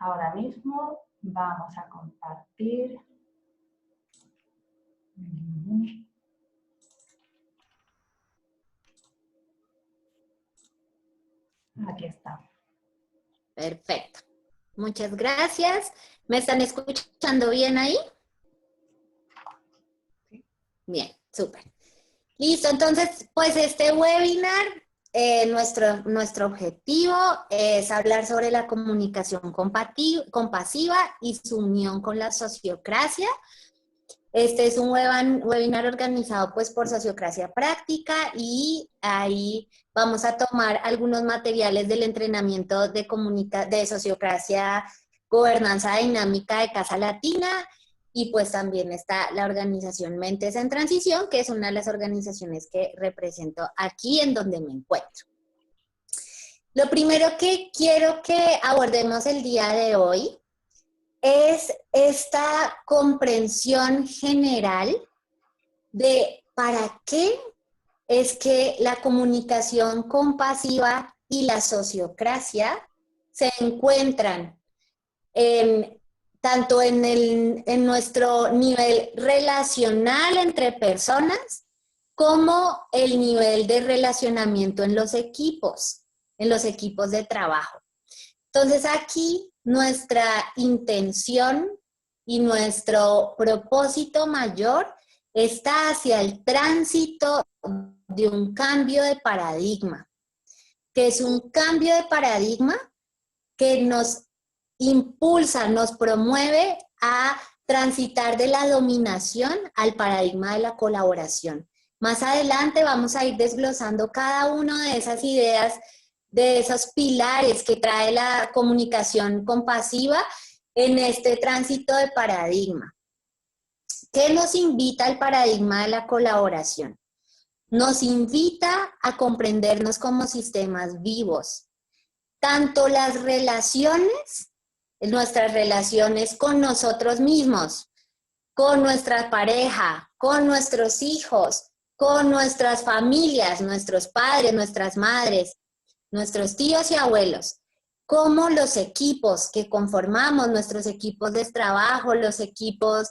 Ahora mismo vamos a compartir. Aquí está. Perfecto. Muchas gracias. ¿Me están escuchando bien ahí? Bien, súper. Listo, entonces, pues este webinar, nuestro objetivo es hablar sobre la comunicación compasiva y su unión con la sociocracia. Este es un webinar organizado pues por Sociocracia Práctica y ahí vamos a tomar algunos materiales del entrenamiento de Sociocracia Gobernanza Dinámica de Casa Latina y pues también está la organización Mentes en Transición, que es una de las organizaciones que represento aquí en donde me encuentro. Lo primero que quiero que abordemos el día de hoy es esta comprensión general de para qué es que la comunicación compasiva y la sociocracia se encuentran tanto en nuestro nivel relacional entre personas como el nivel de relacionamiento en los equipos de trabajo. Entonces aquí nuestra intención y nuestro propósito mayor está hacia el tránsito de un cambio de paradigma, que es un cambio de paradigma que nos impulsa, nos promueve a transitar de la dominación al paradigma de la colaboración. Más adelante vamos a ir desglosando cada una de esas ideas, de esos pilares que trae la comunicación compasiva en este tránsito de paradigma. ¿Qué nos invita al paradigma de la colaboración? Nos invita a comprendernos como sistemas vivos. Tanto las relaciones, nuestras relaciones con nosotros mismos, con nuestra pareja, con nuestros hijos, con nuestras familias, nuestros padres, nuestras madres, nuestros tíos y abuelos, como los equipos que conformamos, nuestros equipos de trabajo, los equipos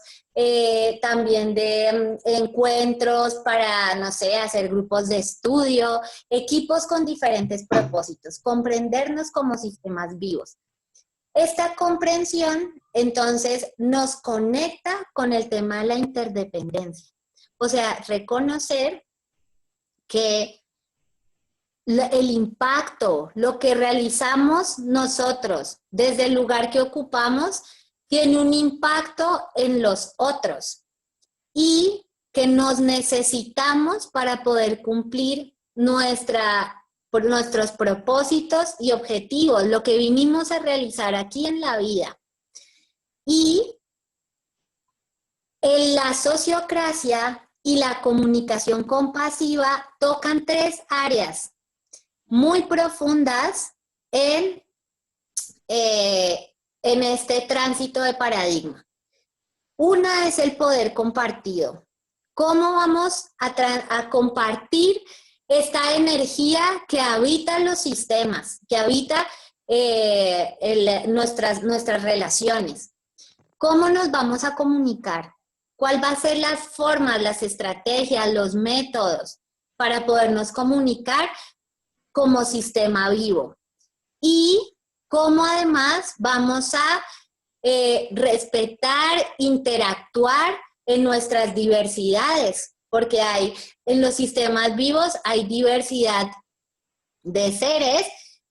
también de encuentros para, no sé, hacer grupos de estudio, equipos con diferentes propósitos, comprendernos como sistemas vivos. Esta comprensión, entonces, nos conecta con el tema de la interdependencia. O sea, reconocer que el impacto, lo que realizamos nosotros desde el lugar que ocupamos, tiene un impacto en los otros y que nos necesitamos para poder cumplir por nuestros propósitos y objetivos, lo que vinimos a realizar aquí en la vida. Y en la sociocracia y la comunicación compasiva tocan tres áreas muy profundas en este tránsito de paradigma. Una es el poder compartido. ¿Cómo vamos a compartir esta energía que habita los sistemas, que habita nuestras relaciones? ¿Cómo nos vamos a comunicar? ¿Cuál va a ser las formas, las estrategias, los métodos para podernos comunicar como sistema vivo? Y cómo además vamos a respetar, interactuar en nuestras diversidades, porque en los sistemas vivos hay diversidad de seres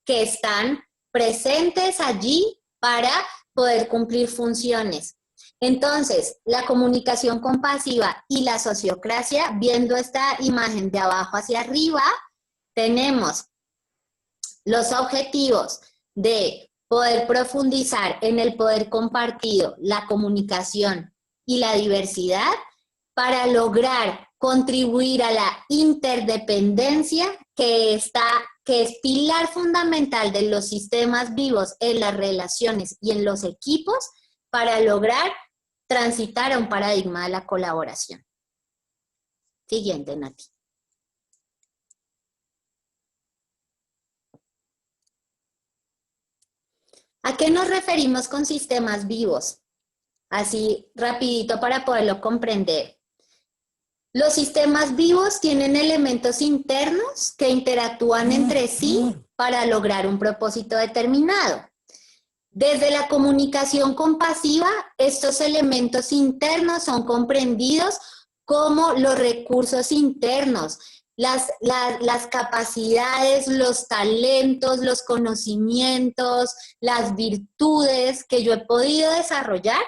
que están presentes allí para poder cumplir funciones. Entonces, la comunicación compasiva y la sociocracia, viendo esta imagen de abajo hacia arriba, tenemos los objetivos de poder profundizar en el poder compartido, la comunicación y la diversidad para lograr contribuir a la interdependencia que es pilar fundamental de los sistemas vivos en las relaciones y en los equipos para lograr transitar a un paradigma de la colaboración. Siguiente, Nati. ¿A qué nos referimos con sistemas vivos? Así rapidito para poderlo comprender. Los sistemas vivos tienen elementos internos que interactúan entre sí para lograr un propósito determinado. Desde la comunicación compasiva, estos elementos internos son comprendidos como los recursos internos, las capacidades, los talentos, los conocimientos, las virtudes que yo he podido desarrollar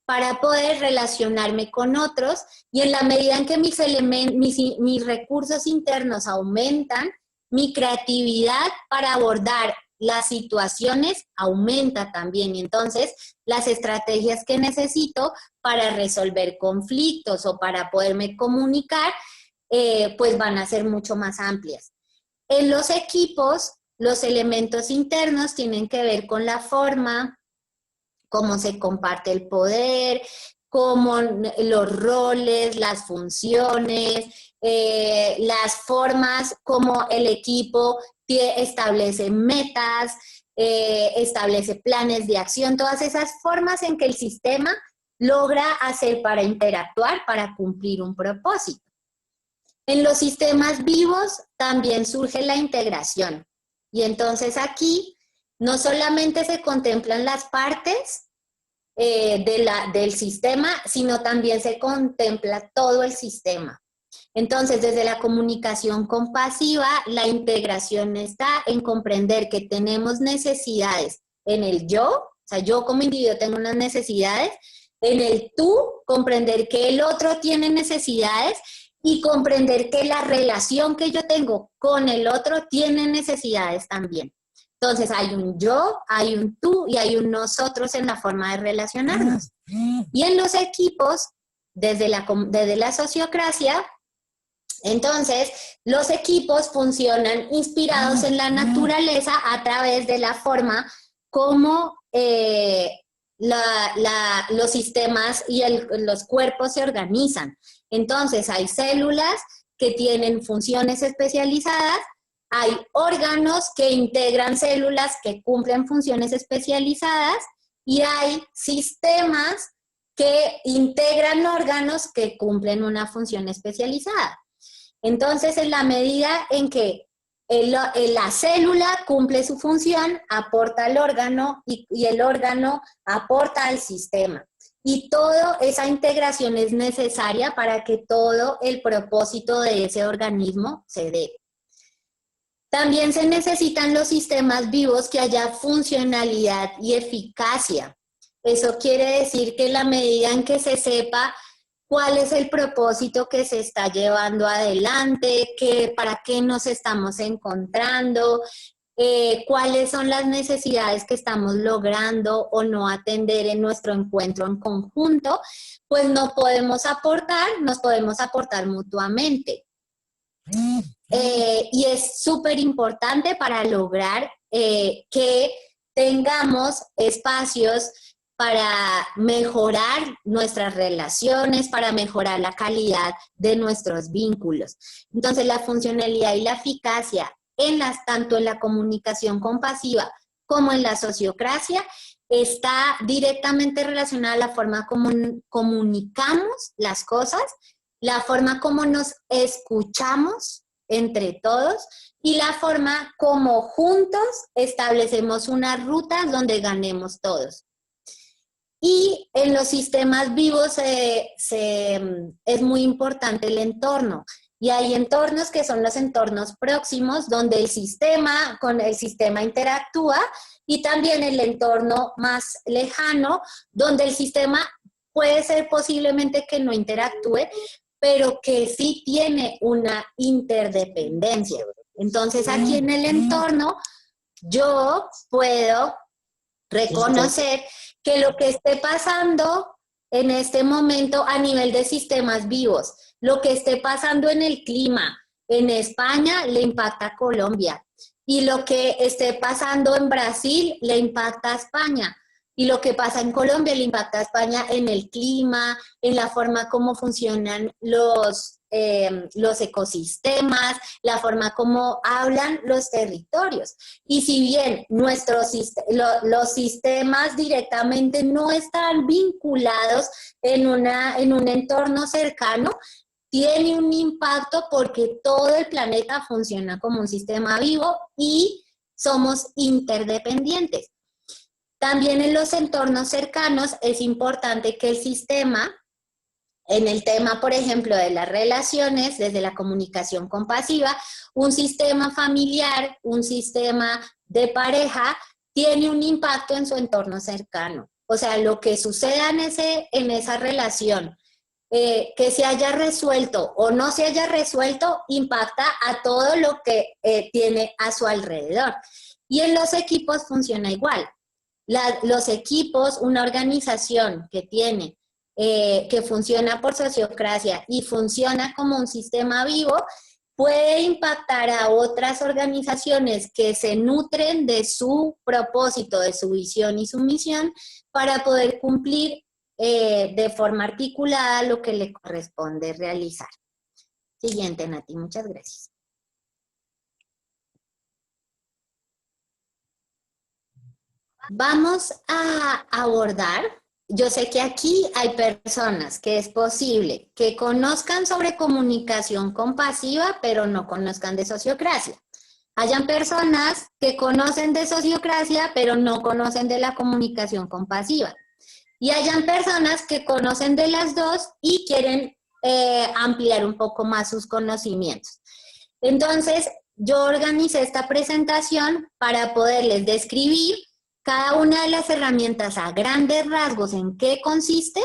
para poder relacionarme con otros, y en la medida en que mis recursos internos aumentan, mi creatividad para abordar las situaciones aumenta también, y entonces las estrategias que necesito para resolver conflictos o para poderme comunicar, pues van a ser mucho más amplias. En los equipos, los elementos internos tienen que ver con la forma, cómo se comparte el poder, cómo los roles, las funciones, las formas como el equipo establece metas, establece planes de acción, todas esas formas en que el sistema logra hacer para interactuar, para cumplir un propósito. En los sistemas vivos también surge la integración, y entonces aquí no solamente se contemplan las partes del sistema, sino también se contempla todo el sistema. Entonces, desde la comunicación compasiva, la integración está en comprender que tenemos necesidades en el yo, o sea, yo como individuo tengo unas necesidades, en el tú, comprender que el otro tiene necesidades, y comprender que la relación que yo tengo con el otro tiene necesidades también. Entonces hay un yo, hay un tú y hay un nosotros en la forma de relacionarnos. Y en los equipos, desde la sociocracia, entonces los equipos funcionan inspirados en la naturaleza a través de la forma como los sistemas y los cuerpos se organizan. Entonces hay células que tienen funciones especializadas, hay órganos que integran células que cumplen funciones especializadas, y hay sistemas que integran órganos que cumplen una función especializada. Entonces, en la medida en que la célula cumple su función, aporta al órgano y el órgano aporta al sistema. Y toda esa integración es necesaria para que todo el propósito de ese organismo se dé. También se necesitan los sistemas vivos que haya funcionalidad y eficacia. Eso quiere decir que en la medida en que se sepa cuál es el propósito que se está llevando adelante, para qué nos estamos encontrando, cuáles son las necesidades que estamos logrando o no atender en nuestro encuentro en conjunto, pues nos podemos aportar mutuamente. Y es súper importante para lograr que tengamos espacios para mejorar nuestras relaciones, para mejorar la calidad de nuestros vínculos. Entonces, la funcionalidad y la eficacia tanto en la comunicación compasiva como en la sociocracia está directamente relacionada a la forma como comunicamos las cosas, la forma como nos escuchamos entre todos y la forma como juntos establecemos unas rutas donde ganemos todos. Y en los sistemas vivos es muy importante el entorno. Y hay entornos que son los entornos próximos, donde con el sistema interactúa, y también el entorno más lejano, donde el sistema puede ser posiblemente que no interactúe, pero que sí tiene una interdependencia. Entonces, aquí en el entorno, yo puedo reconocer que lo que esté pasando en este momento a nivel de sistemas vivos, lo que esté pasando en el clima en España le impacta a Colombia, y lo que esté pasando en Brasil le impacta a España. Y lo que pasa en Colombia le impacta a España en el clima, en la forma como funcionan los ecosistemas, la forma como hablan los territorios. Y si bien los sistemas directamente no están vinculados en un entorno cercano, tiene un impacto porque todo el planeta funciona como un sistema vivo y somos interdependientes. También en los entornos cercanos es importante que el sistema, en el tema, por ejemplo, de las relaciones, desde la comunicación compasiva, un sistema familiar, un sistema de pareja, tiene un impacto en su entorno cercano. O sea, lo que suceda en esa relación, que se haya resuelto o no se haya resuelto, impacta a todo lo que tiene a su alrededor. Y en los equipos funciona igual. Los equipos, una organización que tiene, que funciona por sociocracia y funciona como un sistema vivo, puede impactar a otras organizaciones que se nutren de su propósito, de su visión y su misión para poder cumplir de forma articulada lo que le corresponde realizar. Siguiente, Nati, muchas gracias. Vamos a abordar, yo sé que aquí hay personas que es posible que conozcan sobre comunicación compasiva, pero no conozcan de sociocracia. Hayan personas que conocen de sociocracia, pero no conocen de la comunicación compasiva. Y hayan personas que conocen de las dos y quieren ampliar un poco más sus conocimientos. Entonces, yo organicé esta presentación para poderles describir cada una de las herramientas a grandes rasgos en qué consiste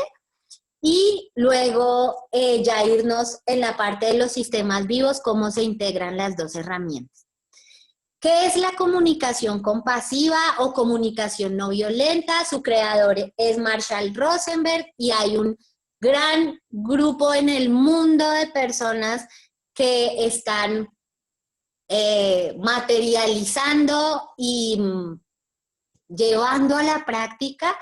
y luego ya irnos en la parte de los sistemas vivos, cómo se integran las dos herramientas. ¿Qué es la comunicación compasiva o comunicación no violenta? Su creador es Marshall Rosenberg y hay un gran grupo en el mundo de personas que están materializando y llevando a la práctica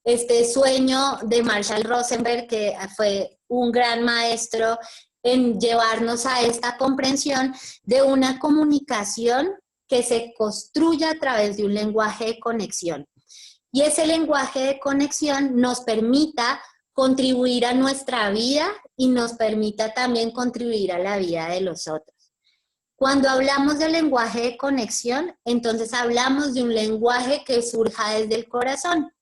este sueño de Marshall Rosenberg, que fue un gran maestro en llevarnos a esta comprensión de una comunicación que se construya a través de un lenguaje de conexión. Y ese lenguaje de conexión nos permita contribuir a nuestra vida y nos permita también contribuir a la vida de los otros. Cuando hablamos de lenguaje de conexión, entonces hablamos de un lenguaje que surja desde el corazón.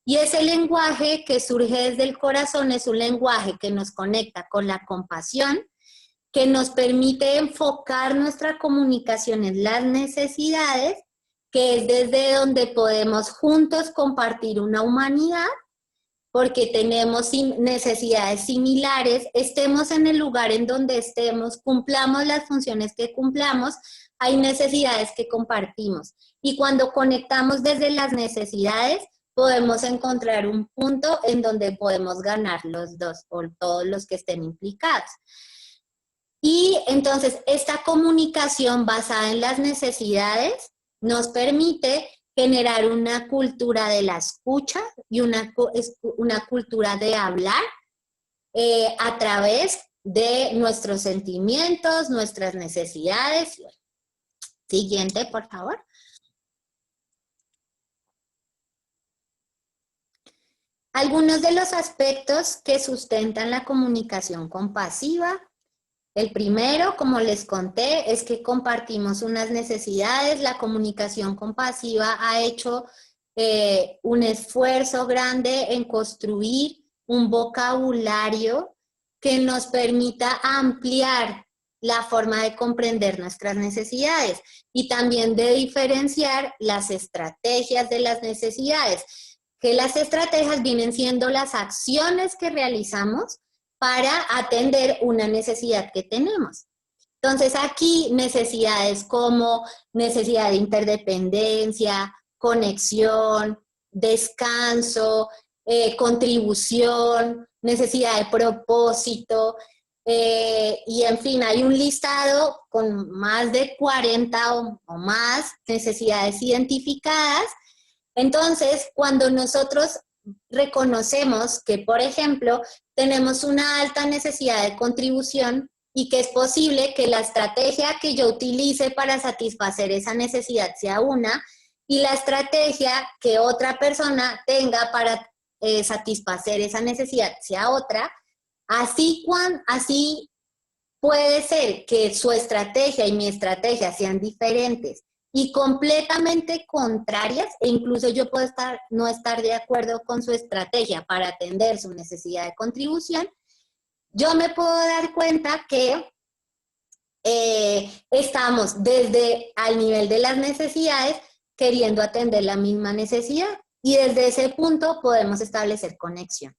Y ese lenguaje que surge desde el corazón es un lenguaje que nos conecta con la compasión, que nos permite enfocar nuestra comunicación en las necesidades, que es desde donde podemos juntos compartir una humanidad, porque tenemos necesidades similares, estemos en el lugar en donde estemos, cumplamos las funciones que cumplamos, hay necesidades que compartimos. Y cuando conectamos desde las necesidades, podemos encontrar un punto en donde podemos ganar los dos o todos los que estén implicados. Y entonces esta comunicación basada en las necesidades nos permite generar una cultura de la escucha y una cultura de hablar a través de nuestros sentimientos, nuestras necesidades. Siguiente, por favor. Algunos de los aspectos que sustentan la comunicación compasiva. El primero, como les conté, es que compartimos unas necesidades. La comunicación compasiva ha hecho un esfuerzo grande en construir un vocabulario que nos permita ampliar la forma de comprender nuestras necesidades y también de diferenciar las estrategias de las necesidades, que las estrategias vienen siendo las acciones que realizamos para atender una necesidad que tenemos. Entonces aquí necesidades como necesidad de interdependencia, conexión, descanso, contribución, necesidad de propósito, y en fin, hay un listado con más de 40 o más necesidades identificadas Entonces, cuando nosotros reconocemos que, por ejemplo, tenemos una alta necesidad de contribución y que es posible que la estrategia que yo utilice para satisfacer esa necesidad sea una y la estrategia que otra persona tenga para satisfacer esa necesidad sea otra, así puede ser que su estrategia y mi estrategia sean diferentes y completamente contrarias, e incluso yo puedo no estar de acuerdo con su estrategia para atender su necesidad de contribución. Yo me puedo dar cuenta que estamos desde al nivel de las necesidades queriendo atender la misma necesidad y desde ese punto podemos establecer conexión.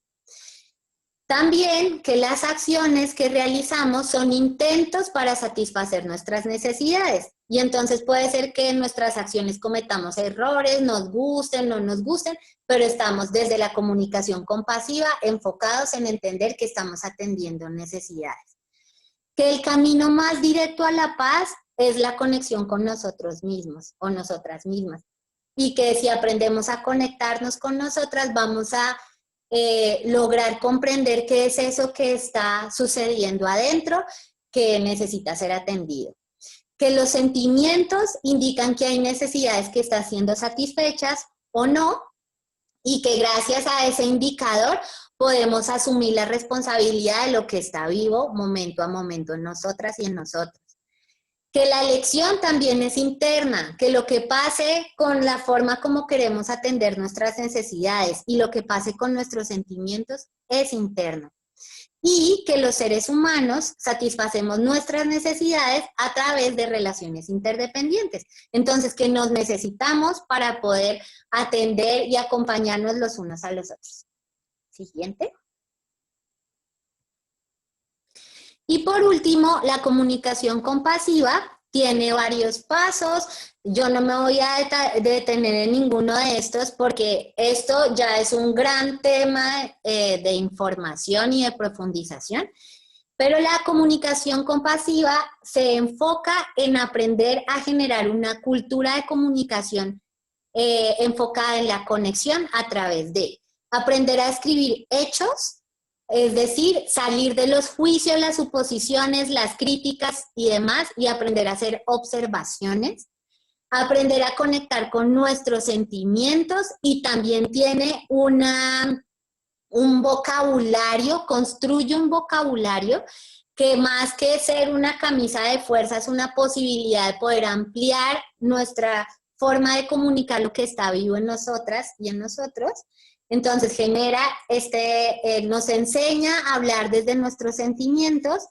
También que las acciones que realizamos son intentos para satisfacer nuestras necesidades y entonces puede ser que en nuestras acciones cometamos errores, nos gusten, no nos gusten, pero estamos desde la comunicación compasiva enfocados en entender que estamos atendiendo necesidades. Que el camino más directo a la paz es la conexión con nosotros mismos o nosotras mismas y que si aprendemos a conectarnos con nosotras vamos a lograr comprender qué es eso que está sucediendo adentro que necesita ser atendido. Que los sentimientos indican que hay necesidades que están siendo satisfechas o no y que gracias a ese indicador podemos asumir la responsabilidad de lo que está vivo momento a momento en nosotras y en nosotros. Que la elección también es interna, que lo que pase con la forma como queremos atender nuestras necesidades y lo que pase con nuestros sentimientos es interno. Y que los seres humanos satisfacemos nuestras necesidades a través de relaciones interdependientes. Entonces, que nos necesitamos para poder atender y acompañarnos los unos a los otros. Siguiente. Y por último, la comunicación compasiva tiene varios pasos. Yo no me voy a detener en ninguno de estos porque esto ya es un gran tema de información y de profundización. Pero la comunicación compasiva se enfoca en aprender a generar una cultura de comunicación enfocada en la conexión a través de aprender a escribir hechos. Es decir, salir de los juicios, las suposiciones, las críticas y demás y aprender a hacer observaciones, aprender a conectar con nuestros sentimientos y también tiene un vocabulario, construye un vocabulario que más que ser una camisa de fuerza es una posibilidad de poder ampliar nuestra forma de comunicar lo que está vivo en nosotras y en nosotros. Entonces nos enseña a hablar desde nuestros sentimientos,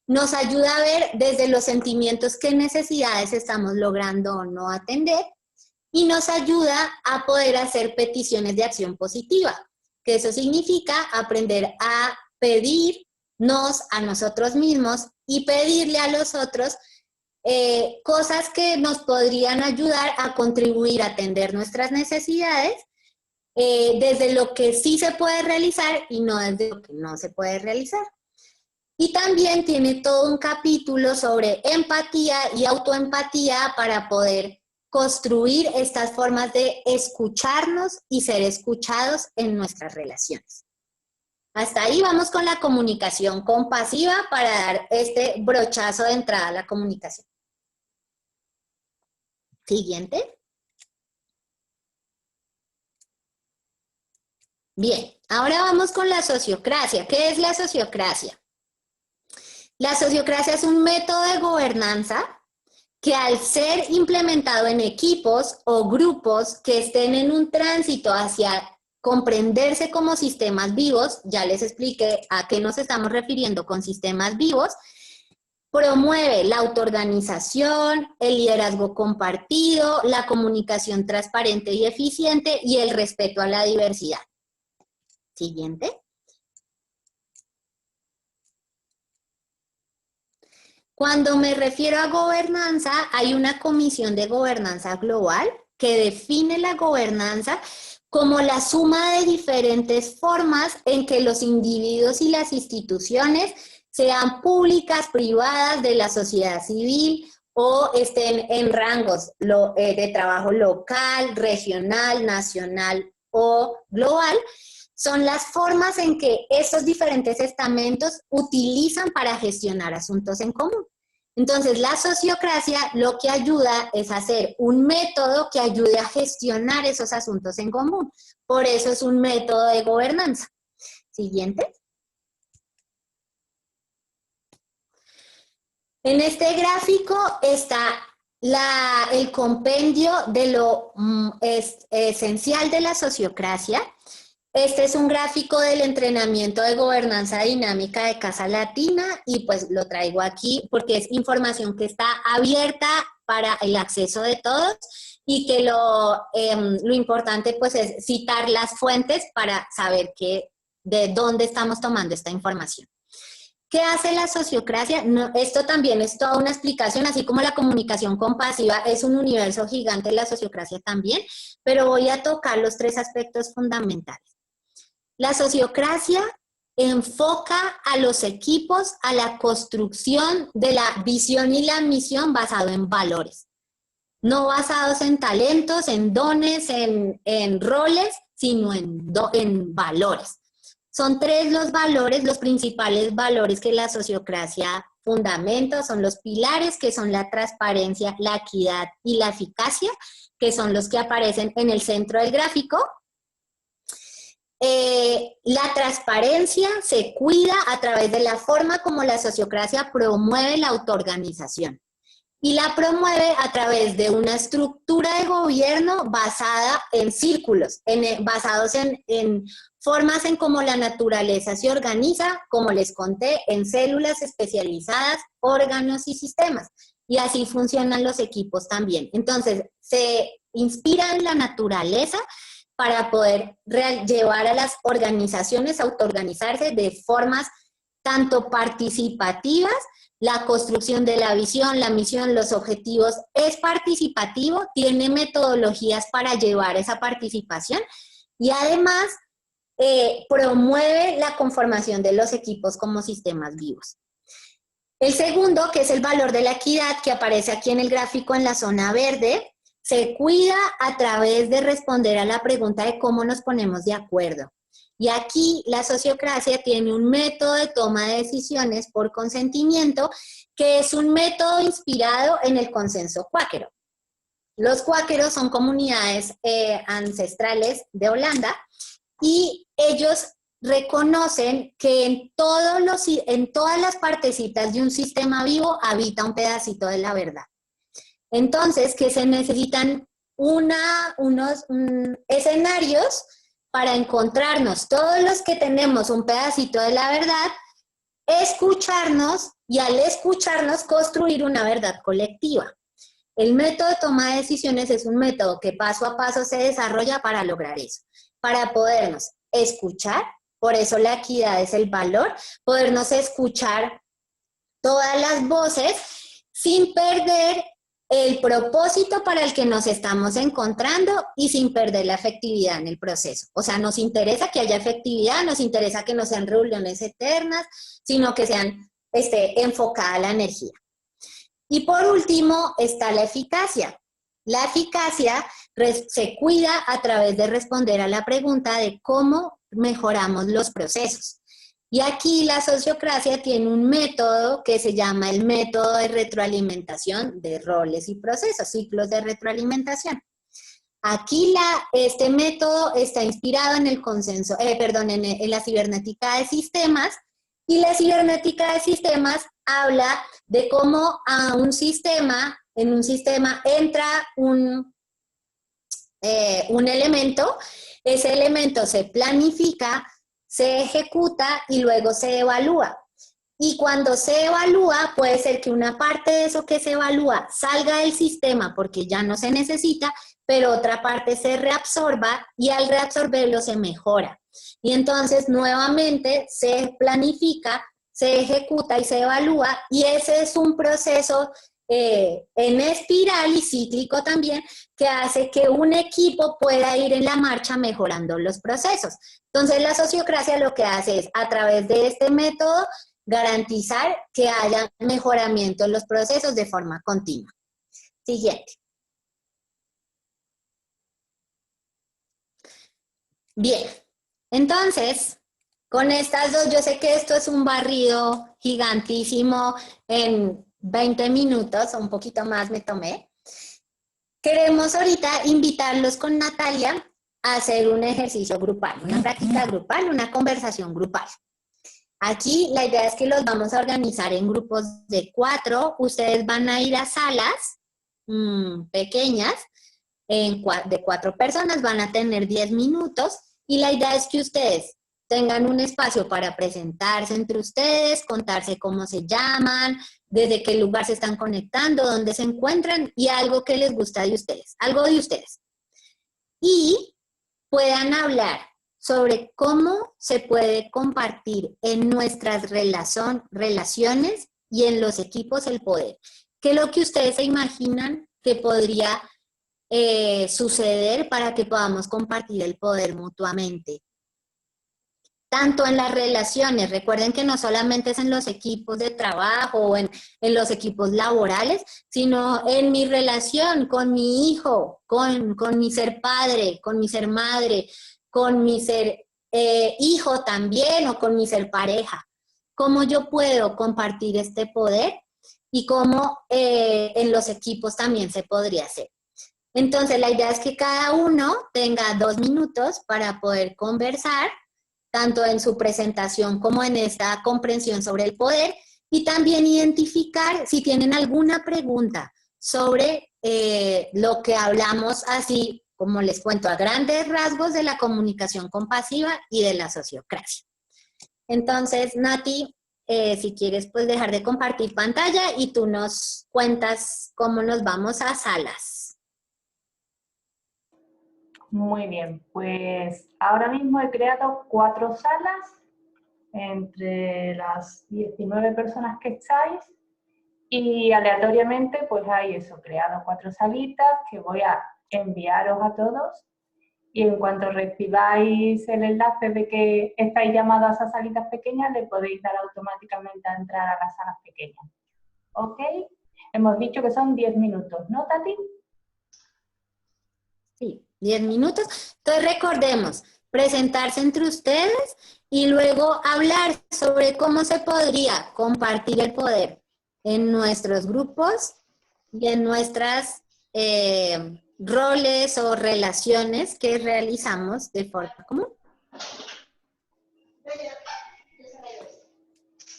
nos ayuda a ver desde los sentimientos qué necesidades estamos logrando o no atender y nos ayuda a poder hacer peticiones de acción positiva, que eso significa aprender a pedirnos a nosotros mismos y pedirle a los otros cosas que nos podrían ayudar a contribuir a atender nuestras necesidades desde lo que sí se puede realizar y no desde lo que no se puede realizar. Y también tiene todo un capítulo sobre empatía y autoempatía para poder construir estas formas de escucharnos y ser escuchados en nuestras relaciones. Hasta ahí vamos con la comunicación compasiva para dar este brochazo de entrada a la comunicación. Siguiente. Bien, ahora vamos con la sociocracia. ¿Qué es la sociocracia? La sociocracia es un método de gobernanza que al ser implementado en equipos o grupos que estén en un tránsito hacia comprenderse como sistemas vivos, ya les expliqué a qué nos estamos refiriendo con sistemas vivos, promueve la autoorganización, el liderazgo compartido, la comunicación transparente y eficiente y el respeto a la diversidad. Siguiente. Cuando me refiero a gobernanza, hay una comisión de gobernanza global que define la gobernanza como la suma de diferentes formas en que los individuos y las instituciones, sean públicas, privadas, de la sociedad civil o estén en rangos de trabajo local, regional, nacional o global, son las formas en que estos diferentes estamentos utilizan para gestionar asuntos en común. Entonces, la sociocracia lo que ayuda es hacer un método que ayude a gestionar esos asuntos en común. Por eso es un método de gobernanza. Siguiente. En este gráfico está el compendio de lo esencial de la sociocracia. Este es un gráfico del entrenamiento de gobernanza dinámica de Casa Latina y pues lo traigo aquí porque es información que está abierta para el acceso de todos y que lo importante pues es citar las fuentes para saber de dónde estamos tomando esta información. ¿Qué hace la sociocracia? No, esto también es toda una explicación, así como la comunicación compasiva es un universo gigante, la sociocracia también, pero voy a tocar los 3 aspectos fundamentales. La sociocracia enfoca a los equipos a la construcción de la visión y la misión basado en valores. No basados en talentos, en dones, en roles, sino en valores. Son 3 los valores, los principales valores que la sociocracia fundamenta, son los pilares que son la transparencia, la equidad y la eficacia, que son los que aparecen en el centro del gráfico. La transparencia se cuida a través de la forma como la sociocracia promueve la autoorganización y la promueve a través de una estructura de gobierno basada en círculos, basados en formas en cómo la naturaleza se organiza, como les conté, en células especializadas, órganos y sistemas. Y así funcionan los equipos también. Entonces, se inspira en la naturaleza para poder llevar a las organizaciones a autoorganizarse de formas tanto participativas, la construcción de la visión, la misión, los objetivos es participativo, tiene metodologías para llevar esa participación y además promueve la conformación de los equipos como sistemas vivos. El segundo, que es el valor de la equidad, que aparece aquí en el gráfico en la zona verde, se cuida a través de responder a la pregunta de cómo nos ponemos de acuerdo. Y aquí la sociocracia tiene un método de toma de decisiones por consentimiento, que es un método inspirado en el consenso cuáquero. Los cuáqueros son comunidades ancestrales de Holanda y ellos reconocen que en todas las partecitas de un sistema vivo habita un pedacito de la verdad. Entonces, que se necesitan unos escenarios para encontrarnos todos los que tenemos un pedacito de la verdad, escucharnos y al escucharnos construir una verdad colectiva. El método de toma de decisiones es un método que paso a paso se desarrolla para lograr eso, para podernos escuchar, por eso la equidad es el valor, podernos escuchar todas las voces sin perder el propósito para el que nos estamos encontrando y sin perder la efectividad en el proceso. O sea, nos interesa que haya efectividad, nos interesa que no sean reuniones eternas, sino que sean enfocada la energía. Y por último está la eficacia. La eficacia se cuida a través de responder a la pregunta de cómo mejoramos los procesos. Y aquí la sociocracia tiene un método que se llama el método de retroalimentación de roles y procesos, ciclos de retroalimentación. Aquí este método está inspirado en el consenso, en la cibernética de sistemas, y la cibernética de sistemas habla de cómo en un sistema entra un elemento, ese elemento se planifica, se ejecuta y luego se evalúa. Y cuando se evalúa, puede ser que una parte de eso que se evalúa salga del sistema porque ya no se necesita, pero otra parte se reabsorba y al reabsorberlo se mejora. Y entonces nuevamente se planifica, se ejecuta y se evalúa, y ese es un proceso en espiral y cíclico también, que hace que un equipo pueda ir en la marcha mejorando los procesos. Entonces la sociocracia lo que hace es, a través de este método, garantizar que haya mejoramiento en los procesos de forma continua. Siguiente. Bien, entonces, con estas dos, yo sé que esto es un barrido gigantísimo en 20 minutos, o un poquito más me tomé. Queremos ahorita invitarlos con Natalia a hacer un ejercicio grupal, una práctica grupal, una conversación grupal. Aquí la idea es que los vamos a organizar en grupos de 4. Ustedes van a ir a salas pequeñas, de 4 personas, van a tener 10 minutos y la idea es que ustedes tengan un espacio para presentarse entre ustedes, contarse cómo se llaman, desde qué lugar se están conectando, dónde se encuentran y algo que les gusta de ustedes, algo de ustedes. Y puedan hablar sobre cómo se puede compartir en nuestras relaciones y en los equipos el poder. ¿Qué es lo que ustedes se imaginan que podría suceder para que podamos compartir el poder mutuamente? Tanto en las relaciones, recuerden que no solamente es en los equipos de trabajo o en los equipos laborales, sino en mi relación con mi hijo, con mi ser padre, con mi ser madre, con mi ser hijo también o con mi ser pareja. ¿Cómo yo puedo compartir este poder y cómo en los equipos también se podría hacer? Entonces, la idea es que cada uno tenga 2 minutos para poder conversar, tanto en su presentación como en esta comprensión sobre el poder, y también identificar si tienen alguna pregunta sobre lo que hablamos, así como les cuento a grandes rasgos de la comunicación compasiva y de la sociocracia. Entonces, Nati, si quieres pues dejar de compartir pantalla y tú nos cuentas cómo nos vamos a salas. Muy bien, pues ahora mismo he creado 4 salas entre las 19 personas que estáis y aleatoriamente pues hay eso, creado 4 salitas que voy a enviaros a todos y en cuanto recibáis el enlace de que estáis llamados a esas salitas pequeñas le podéis dar automáticamente a entrar a las salas pequeñas. ¿Ok? Hemos dicho que son 10 minutos, ¿no, Tati? Sí, 10 minutos. Entonces recordemos, presentarse entre ustedes y luego hablar sobre cómo se podría compartir el poder en nuestros grupos y en nuestras roles o relaciones que realizamos de forma común.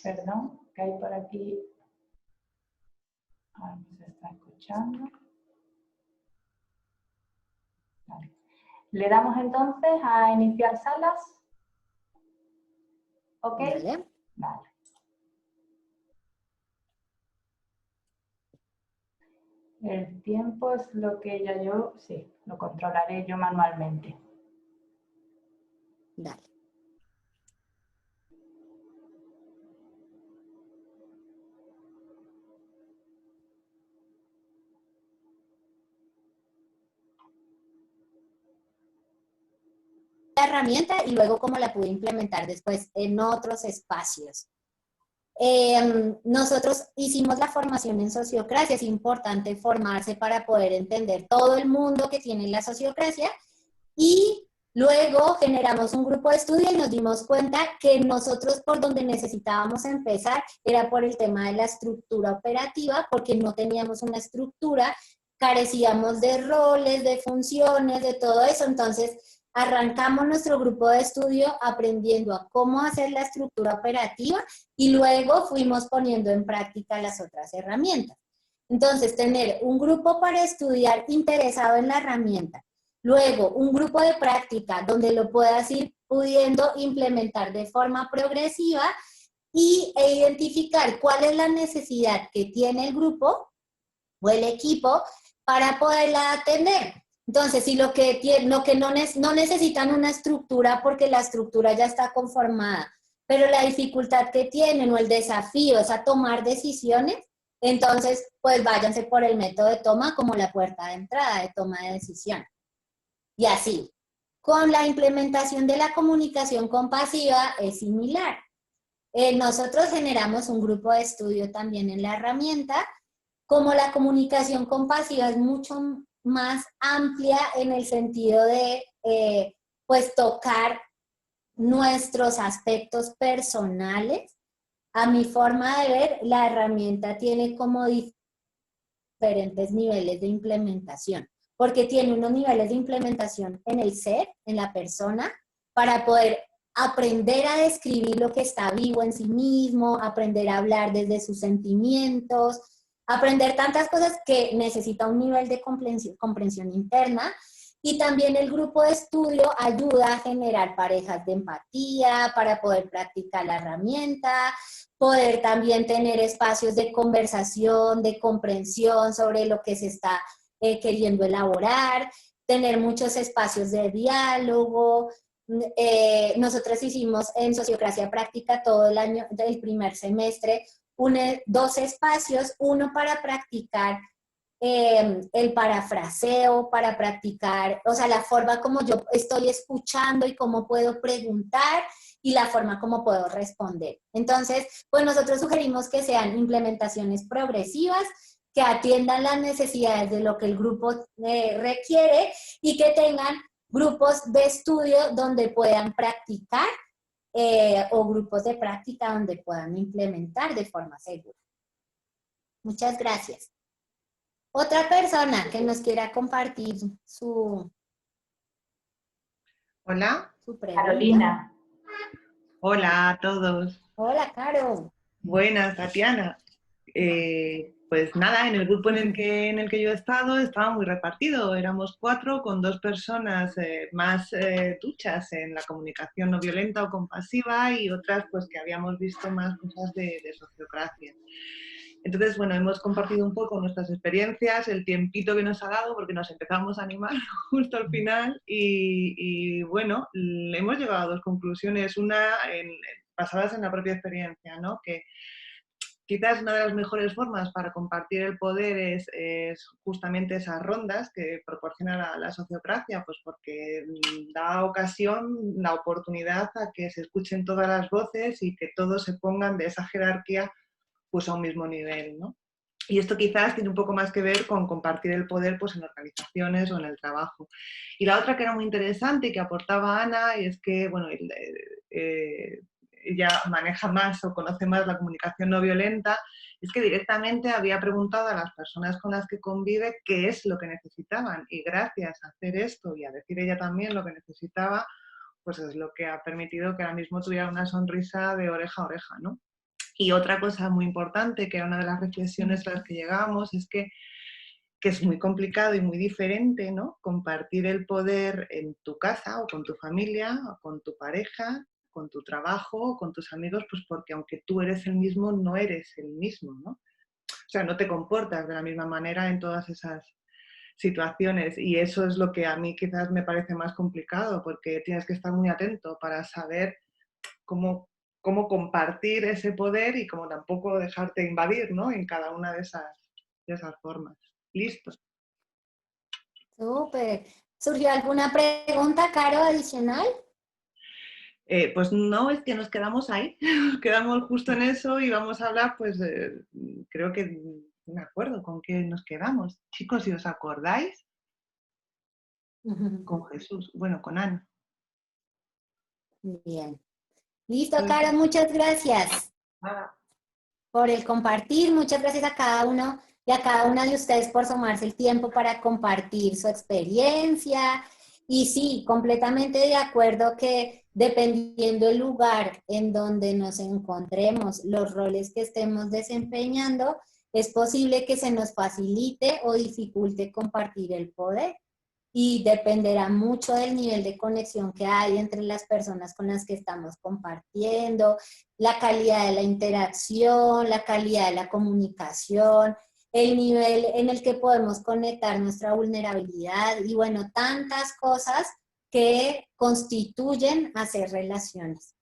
Perdón, que hay por aquí. Ay, no se está escuchando. Vale. Le damos entonces a iniciar salas. ¿Ok? Vale. Vale. El tiempo es lo que yo, sí, lo controlaré yo manualmente. Dale. La herramienta y luego cómo la pude implementar después en otros espacios. Nosotros hicimos la formación en sociocracia, es importante formarse para poder entender todo el mundo que tiene la sociocracia y luego generamos un grupo de estudio y nos dimos cuenta que nosotros por donde necesitábamos empezar era por el tema de la estructura operativa, porque no teníamos una estructura, carecíamos de roles, de funciones, de todo eso, entonces arrancamos nuestro grupo de estudio aprendiendo a cómo hacer la estructura operativa y luego fuimos poniendo en práctica las otras herramientas. Entonces, tener un grupo para estudiar interesado en la herramienta, luego un grupo de práctica donde lo puedas ir pudiendo implementar de forma progresiva e identificar cuál es la necesidad que tiene el grupo o el equipo para poderla atender. Entonces, si lo que no necesitan una estructura porque la estructura ya está conformada, pero la dificultad que tienen o el desafío es a tomar decisiones, entonces, pues váyanse por el método de toma como la puerta de entrada de toma de decisión. Y así, con la implementación de la comunicación compasiva es similar. nosotros generamos un grupo de estudio también en la herramienta. Como la comunicación compasiva es mucho más amplia en el sentido de, pues, tocar nuestros aspectos personales, a mi forma de ver, la herramienta tiene como diferentes niveles de implementación, porque tiene unos niveles de implementación en el ser, en la persona, para poder aprender a describir lo que está vivo en sí mismo, aprender a hablar desde sus sentimientos, aprender tantas cosas que necesita un nivel de comprensión interna. Y también el grupo de estudio ayuda a generar parejas de empatía para poder practicar la herramienta, poder también tener espacios de conversación, de comprensión sobre lo que se está queriendo elaborar, tener muchos espacios de diálogo. Nosotros hicimos en Sociocracia Práctica todo el año, del primer semestre, dos espacios, uno para practicar el parafraseo, para practicar, o sea, la forma como yo estoy escuchando y cómo puedo preguntar y la forma como puedo responder. Entonces, pues nosotros sugerimos que sean implementaciones progresivas, que atiendan las necesidades de lo que el grupo requiere y que tengan grupos de estudio donde puedan practicar o grupos de práctica donde puedan implementar de forma segura. Muchas gracias. Otra persona que nos quiera compartir Hola. su pregunta. Carolina. Hola a todos. Hola, Caro. Buenas, Tatiana. Pues nada, en el grupo en el que yo he estado estaba muy repartido. Éramos 4 con 2 personas más duchas en la comunicación no violenta o compasiva y otras pues que habíamos visto más cosas de sociocracia. Entonces, bueno, hemos compartido un poco nuestras experiencias, el tiempito que nos ha dado, porque nos empezamos a animar justo al final y bueno, hemos llegado a 2 conclusiones. Una, basadas en la propia experiencia, ¿no? Que quizás una de las mejores formas para compartir el poder es justamente esas rondas que proporciona la sociocracia, pues porque da ocasión, la oportunidad a que se escuchen todas las voces y que todos se pongan de esa jerarquía pues a un mismo nivel, ¿no? Y esto quizás tiene un poco más que ver con compartir el poder pues, en organizaciones o en el trabajo. Y la otra que era muy interesante y que aportaba Ana es que, bueno, ella maneja más o conoce más la comunicación no violenta, es que directamente había preguntado a las personas con las que convive qué es lo que necesitaban. Y gracias a hacer esto y a decir ella también lo que necesitaba, pues es lo que ha permitido que ahora mismo tuviera una sonrisa de oreja a oreja, ¿no? Y otra cosa muy importante, que era una de las reflexiones a las que llegamos, es que es muy complicado y muy diferente, ¿no? Compartir el poder en tu casa o con tu familia o con tu pareja, con tu trabajo o con tus amigos, pues porque aunque tú eres el mismo, no eres el mismo, ¿no? O sea, no te comportas de la misma manera en todas esas situaciones y eso es lo que a mí quizás me parece más complicado porque tienes que estar muy atento para saber cómo compartir ese poder y cómo tampoco dejarte invadir, ¿no? En cada una de esas formas. Listo. Súper. ¿Surgió alguna pregunta, Caro, adicional? Pues no, es que nos quedamos ahí, nos quedamos justo en eso y vamos a hablar, pues creo que no me acuerdo con qué nos quedamos. Chicos, si os acordáis, con Jesús, bueno, con Ana. Bien. Listo, Pues, Caro, muchas gracias por el compartir. Muchas gracias a cada uno y a cada una de ustedes por tomarse el tiempo para compartir su experiencia. Y sí, completamente de acuerdo que dependiendo del lugar en donde nos encontremos, los roles que estemos desempeñando, es posible que se nos facilite o dificulte compartir el poder. Y dependerá mucho del nivel de conexión que hay entre las personas con las que estamos compartiendo, la calidad de la interacción, la calidad de la comunicación, el nivel en el que podemos conectar nuestra vulnerabilidad y bueno, tantas cosas que constituyen hacer relaciones.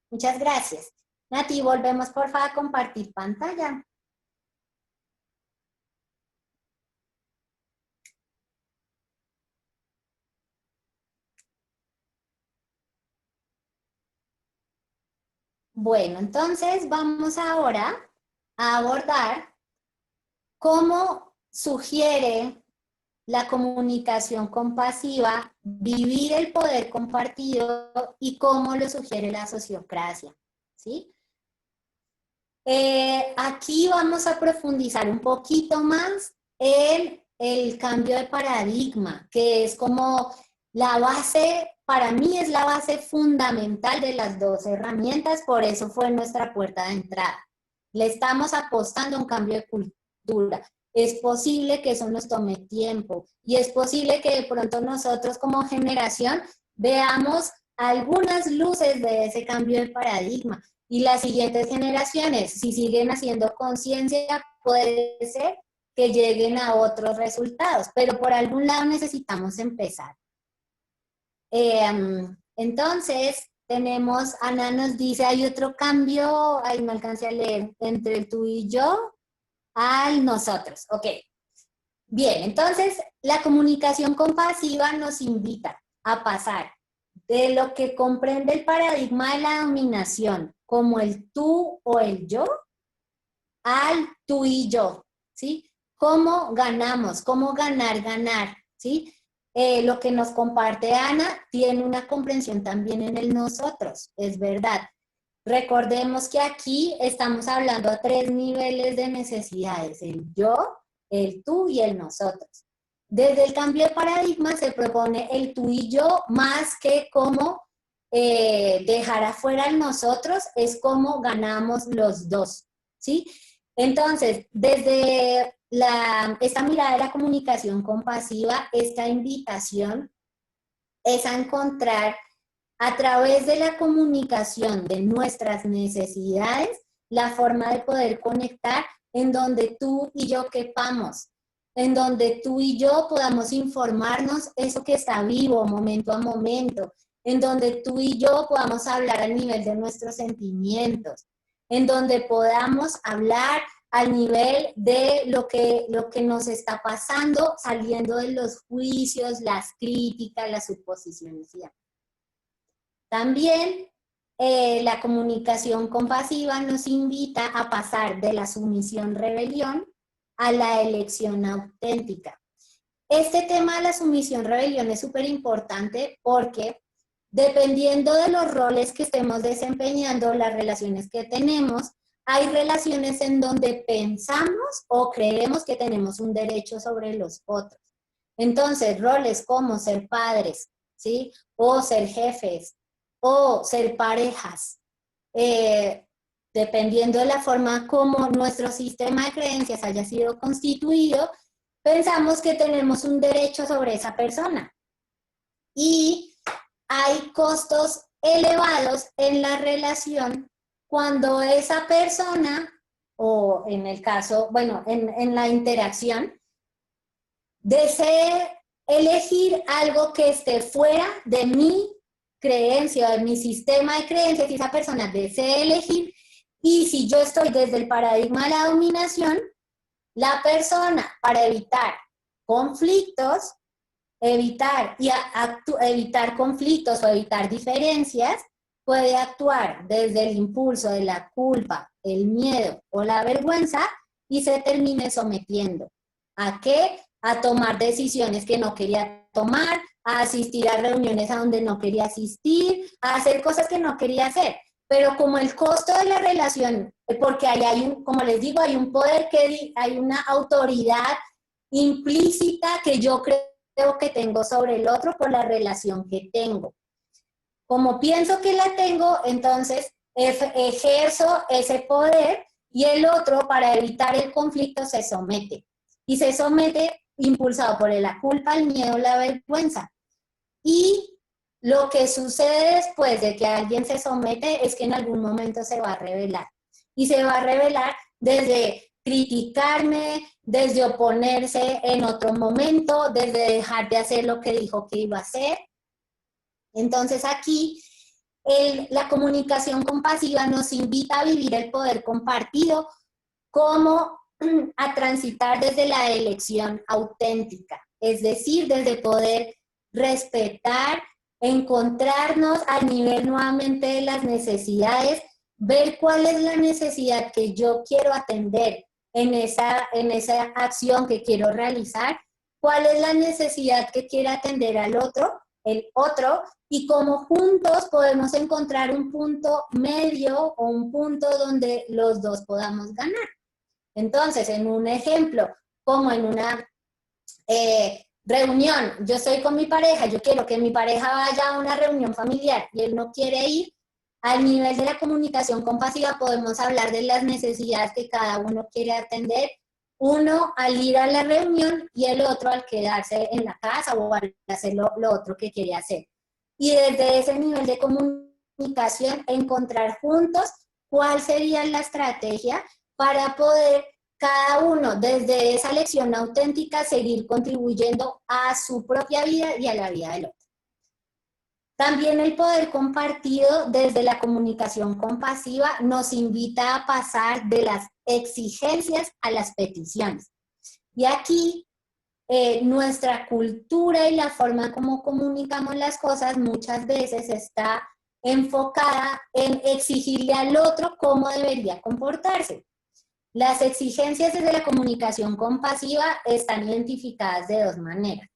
Muchas gracias. Nati, volvemos por favor a compartir pantalla. Bueno, entonces vamos ahora a abordar cómo sugiere la comunicación compasiva vivir el poder compartido y cómo lo sugiere la sociocracia, ¿sí? Aquí vamos a profundizar un poquito más en el cambio de paradigma, que es como la base, para mí es la base fundamental de las dos herramientas, por eso fue nuestra puerta de entrada. Le estamos apostando a un cambio de cultura. Es posible que eso nos tome tiempo y es posible que de pronto nosotros como generación veamos algunas luces de ese cambio de paradigma. Y las siguientes generaciones, si siguen haciendo conciencia, puede ser que lleguen a otros resultados, pero por algún lado necesitamos empezar. Entonces, tenemos, Ana nos dice, hay otro cambio, ahí no alcancé a leer, entre el tú y yo al nosotros. Ok. Bien, entonces la comunicación compasiva nos invita a pasar de lo que comprende el paradigma de la dominación como el tú o el yo al tú y yo, ¿sí? ¿Cómo ganamos? ¿Cómo ganar, ¿sí? Lo que nos comparte Ana tiene una comprensión también en el nosotros, es verdad. Recordemos que aquí estamos hablando a 3 niveles de necesidades, el yo, el tú y el nosotros. Desde el cambio de paradigma se propone el tú y yo más que cómo dejar afuera el nosotros, es cómo ganamos los dos, ¿sí? Entonces, desde esta mirada de la comunicación compasiva, esta invitación es a encontrar a través de la comunicación de nuestras necesidades, la forma de poder conectar en donde tú y yo quepamos, en donde tú y yo podamos informarnos eso que está vivo momento a momento, en donde tú y yo podamos hablar al nivel de nuestros sentimientos, en donde podamos hablar al nivel de lo que nos está pasando, saliendo de los juicios, las críticas, las suposiciones y demás. También la comunicación compasiva nos invita a pasar de la sumisión-rebelión a la elección auténtica. Este tema de la sumisión-rebelión es súper importante porque dependiendo de los roles que estemos desempeñando, las relaciones que tenemos, hay relaciones en donde pensamos o creemos que tenemos un derecho sobre los otros. Entonces, roles como ser padres, ¿sí? O ser jefes, o ser parejas, dependiendo de la forma como nuestro sistema de creencias haya sido constituido, pensamos que tenemos un derecho sobre esa persona. Y hay costos elevados en la relación cuando esa persona, o en el caso, bueno, en la interacción, desee elegir algo que esté fuera de mi creencia, de mi sistema de creencias, y esa persona desee elegir, y si yo estoy desde el paradigma de la dominación, la persona, para evitar conflictos, evitar conflictos o evitar diferencias, puede actuar desde el impulso de la culpa, el miedo o la vergüenza y se termine sometiendo. ¿A qué? A tomar decisiones que no quería tomar, a asistir a reuniones a donde no quería asistir, a hacer cosas que no quería hacer. Pero como el costo de la relación, porque ahí hay un, como les digo, hay un poder, hay una autoridad implícita que yo creo que tengo sobre el otro por la relación que tengo. Como pienso que la tengo, entonces ejerzo ese poder y el otro, para evitar el conflicto, se somete. Y se somete impulsado por la culpa, el miedo, la vergüenza. Y lo que sucede después de que alguien se somete es que en algún momento se va a rebelar. Y se va a rebelar desde criticarme, desde oponerse en otro momento, desde dejar de hacer lo que dijo que iba a hacer. Entonces aquí la comunicación compasiva nos invita a vivir el poder compartido como a transitar desde la elección auténtica, es decir, desde poder respetar, encontrarnos al nivel nuevamente de las necesidades ver cuál es la necesidad que yo quiero atender en esa acción que quiero realizar, cuál es la necesidad que quiere atender el otro, y cómo juntos podemos encontrar un punto medio o un punto donde los dos podamos ganar. Entonces, en un ejemplo, como en una reunión, yo estoy con mi pareja, yo quiero que mi pareja vaya a una reunión familiar y él no quiere ir, al nivel de la comunicación compasiva podemos hablar de las necesidades que cada uno quiere atender, uno al ir a la reunión y el otro al quedarse en la casa o al hacer lo otro que quiere hacer. Y desde ese nivel de comunicación encontrar juntos cuál sería la estrategia para poder cada uno desde esa lección auténtica seguir contribuyendo a su propia vida y a la vida del otro. También el poder compartido desde la comunicación compasiva nos invita a pasar de las exigencias a las peticiones. Y aquí nuestra cultura y la forma como comunicamos las cosas muchas veces está enfocada en exigirle al otro cómo debería comportarse. Las exigencias desde la comunicación compasiva están identificadas de dos maneras.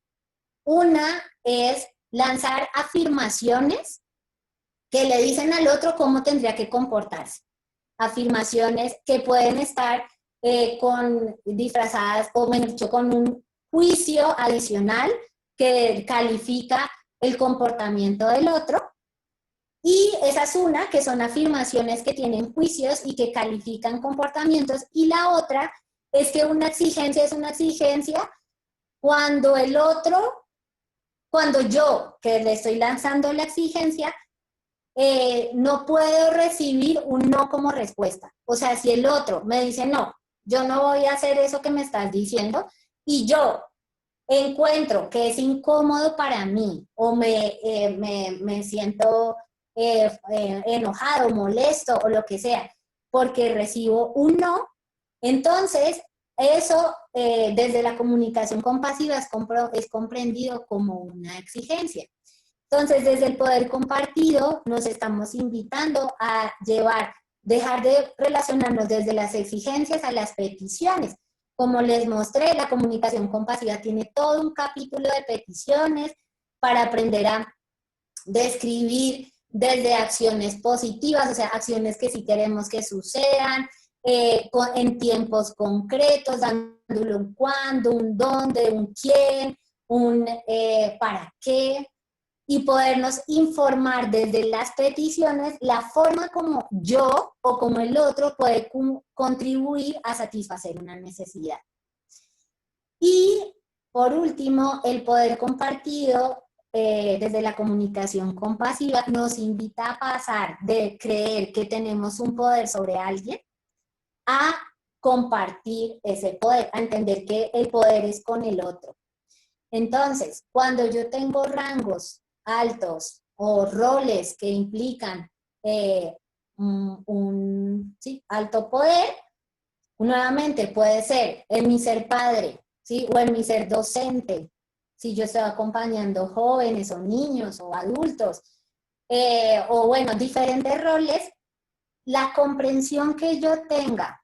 Una es lanzar afirmaciones que le dicen al otro cómo tendría que comportarse. Afirmaciones que pueden estar disfrazadas o mejor dicho, con un juicio adicional que califica el comportamiento del otro. Y esa es una, que son afirmaciones que tienen juicios y que califican comportamientos. Y la otra es que una exigencia es una exigencia cuando el otro, cuando yo, que le estoy lanzando la exigencia, no puedo recibir un no como respuesta. O sea, si el otro me dice, no, yo no voy a hacer eso que me estás diciendo, y yo encuentro que es incómodo para mí, o me siento enojado, molesto, o lo que sea, porque recibo un no, entonces eso desde la comunicación compasiva es comprendido como una exigencia. Entonces, desde el poder compartido nos estamos invitando a dejar de relacionarnos desde las exigencias a las peticiones. Como les mostré, la comunicación compasiva tiene todo un capítulo de peticiones para aprender a describir desde acciones positivas, o sea, acciones que sí queremos que sucedan, en tiempos concretos, dándole un cuándo, un dónde, un quién, un para qué, y podernos informar desde las peticiones la forma como yo o como el otro puede contribuir a satisfacer una necesidad. Y por último, el poder compartido desde la comunicación compasiva nos invita a pasar de creer que tenemos un poder sobre alguien a compartir ese poder, a entender que el poder es con el otro. Entonces, cuando yo tengo rangos altos o roles que implican alto poder, nuevamente puede ser en mi ser padre, ¿sí? O en mi ser docente, si yo estoy acompañando jóvenes o niños o adultos, o bueno, diferentes roles, la comprensión que yo tenga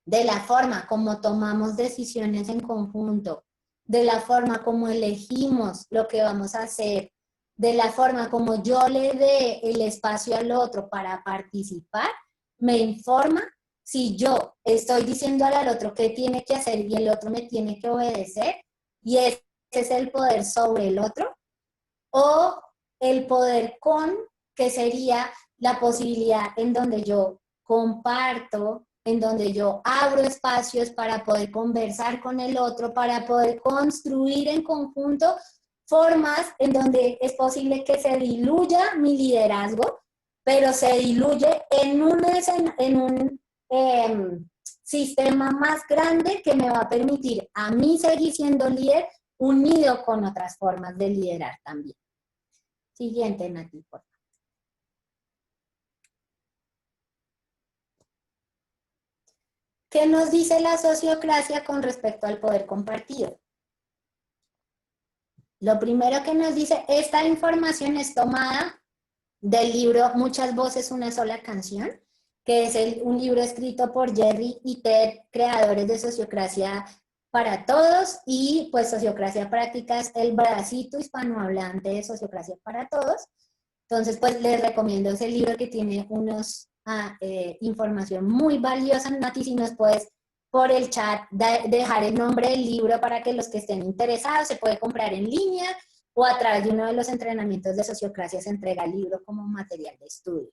de la forma como tomamos decisiones en conjunto, de la forma como elegimos lo que vamos a hacer, de la forma como yo le dé el espacio al otro para participar, me informa si yo estoy diciendo al otro qué tiene que hacer y el otro me tiene que obedecer, y ese es el poder sobre el otro, o el poder con, que sería la posibilidad en donde yo comparto, en donde yo abro espacios para poder conversar con el otro, para poder construir en conjunto formas en donde es posible que se diluya mi liderazgo, pero se diluye en un sistema más grande que me va a permitir a mí seguir siendo líder, unido con otras formas de liderar también. Siguiente, Nati, por favor. ¿Qué nos dice la sociocracia con respecto al poder compartido? Lo primero que nos dice, esta información es tomada del libro Muchas voces, una sola canción, que es un libro escrito por Jerry y Ted, creadores de Sociocracia para Todos, y pues Sociocracia Práctica es el bracito hispanohablante de Sociocracia para Todos. Entonces, pues les recomiendo ese libro que tiene información muy valiosa. Nati, si nos puedes por el chat dejar el nombre del libro para que los que estén interesados se puede comprar en línea o a través de uno de los entrenamientos de Sociocracia se entrega el libro como material de estudio.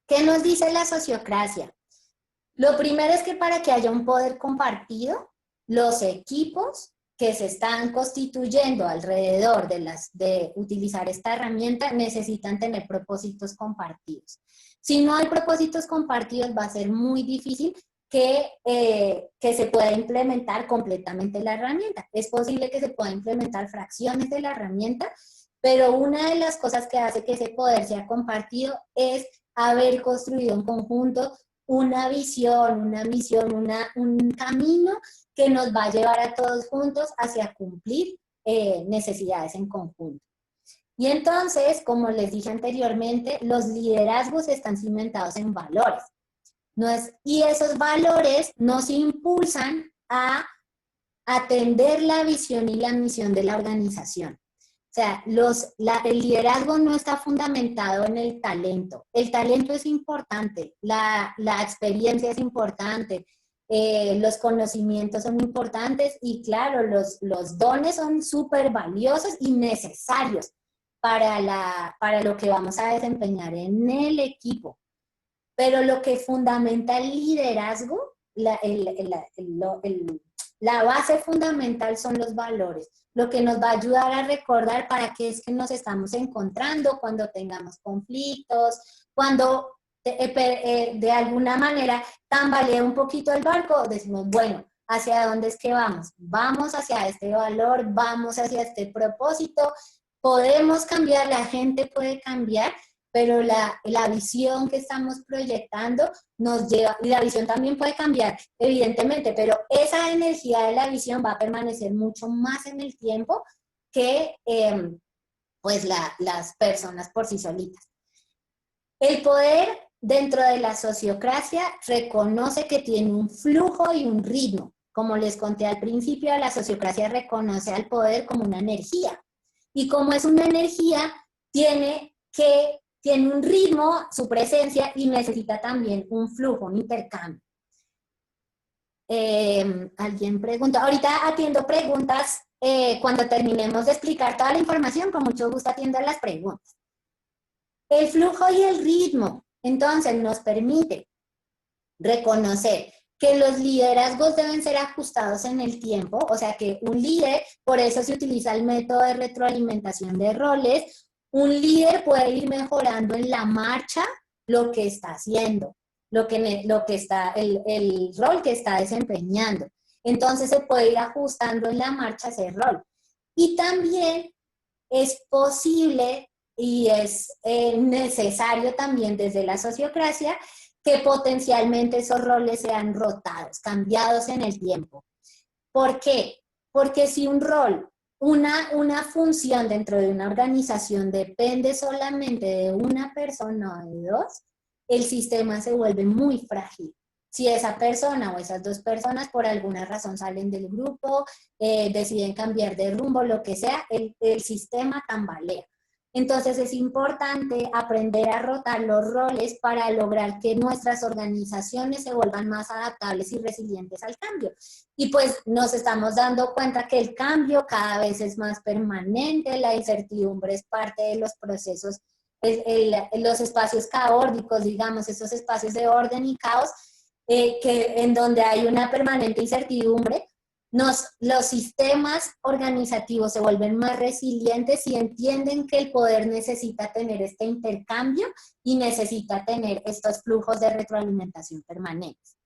¿Qué nos dice la sociocracia? Lo primero es que para que haya un poder compartido, los equipos que se están constituyendo alrededor de utilizar esta herramienta necesitan tener propósitos compartidos. Si no hay propósitos compartidos, va a ser muy difícil que se pueda implementar completamente la herramienta. Es posible que se pueda implementar fracciones de la herramienta, pero una de las cosas que hace que ese poder sea compartido es haber construido en conjunto una visión, una misión, un camino que nos va a llevar a todos juntos hacia cumplir necesidades en conjunto. Y entonces, como les dije anteriormente, los liderazgos están cimentados en valores. Y esos valores nos impulsan a atender la visión y la misión de la organización. O sea, el liderazgo no está fundamentado en el talento. El talento es importante, la experiencia es importante, los conocimientos son importantes y claro, los dones son súper valiosos y necesarios para lo que vamos a desempeñar en el equipo. Pero lo que fundamenta el liderazgo, la base fundamental son los valores, lo que nos va a ayudar a recordar para qué es que nos estamos encontrando cuando tengamos conflictos, cuando de alguna manera tambalee un poquito el barco, decimos, bueno, ¿hacia dónde es que vamos? Vamos hacia este valor, vamos hacia este propósito, podemos cambiar, la gente puede cambiar, pero la visión que estamos proyectando nos lleva, y la visión también puede cambiar, evidentemente, pero esa energía de la visión va a permanecer mucho más en el tiempo que pues las personas por sí solitas. El poder dentro de la sociocracia reconoce que tiene un flujo y un ritmo. Como les conté al principio, la sociocracia reconoce al poder como una energía. Y como es una energía, tiene un ritmo, su presencia, y necesita también un flujo, un intercambio. Alguien pregunta, ahorita atiendo preguntas, cuando terminemos de explicar toda la información, con mucho gusto atiendo las preguntas. El flujo y el ritmo, entonces, nos permite reconocer que los liderazgos deben ser ajustados en el tiempo, o sea que un líder, por eso se utiliza el método de retroalimentación de roles. Un líder puede ir mejorando en la marcha lo que está haciendo, el rol que está desempeñando. Entonces se puede ir ajustando en la marcha ese rol. Y también es posible y es necesario también desde la sociocracia que potencialmente esos roles sean rotados, cambiados en el tiempo. ¿Por qué? Porque si un rol, una función dentro de una organización depende solamente de una persona o de dos, el sistema se vuelve muy frágil. Si esa persona o esas dos personas por alguna razón salen del grupo, deciden cambiar de rumbo, lo que sea, el sistema tambalea. Entonces es importante aprender a rotar los roles para lograr que nuestras organizaciones se vuelvan más adaptables y resilientes al cambio. Y pues nos estamos dando cuenta que el cambio cada vez es más permanente, la incertidumbre es parte de los procesos, los espacios caóticos, digamos, esos espacios de orden y caos, en donde hay una permanente incertidumbre. Los sistemas organizativos se vuelven más resilientes y entienden que el poder necesita tener este intercambio y necesita tener estos flujos de retroalimentación permanentes.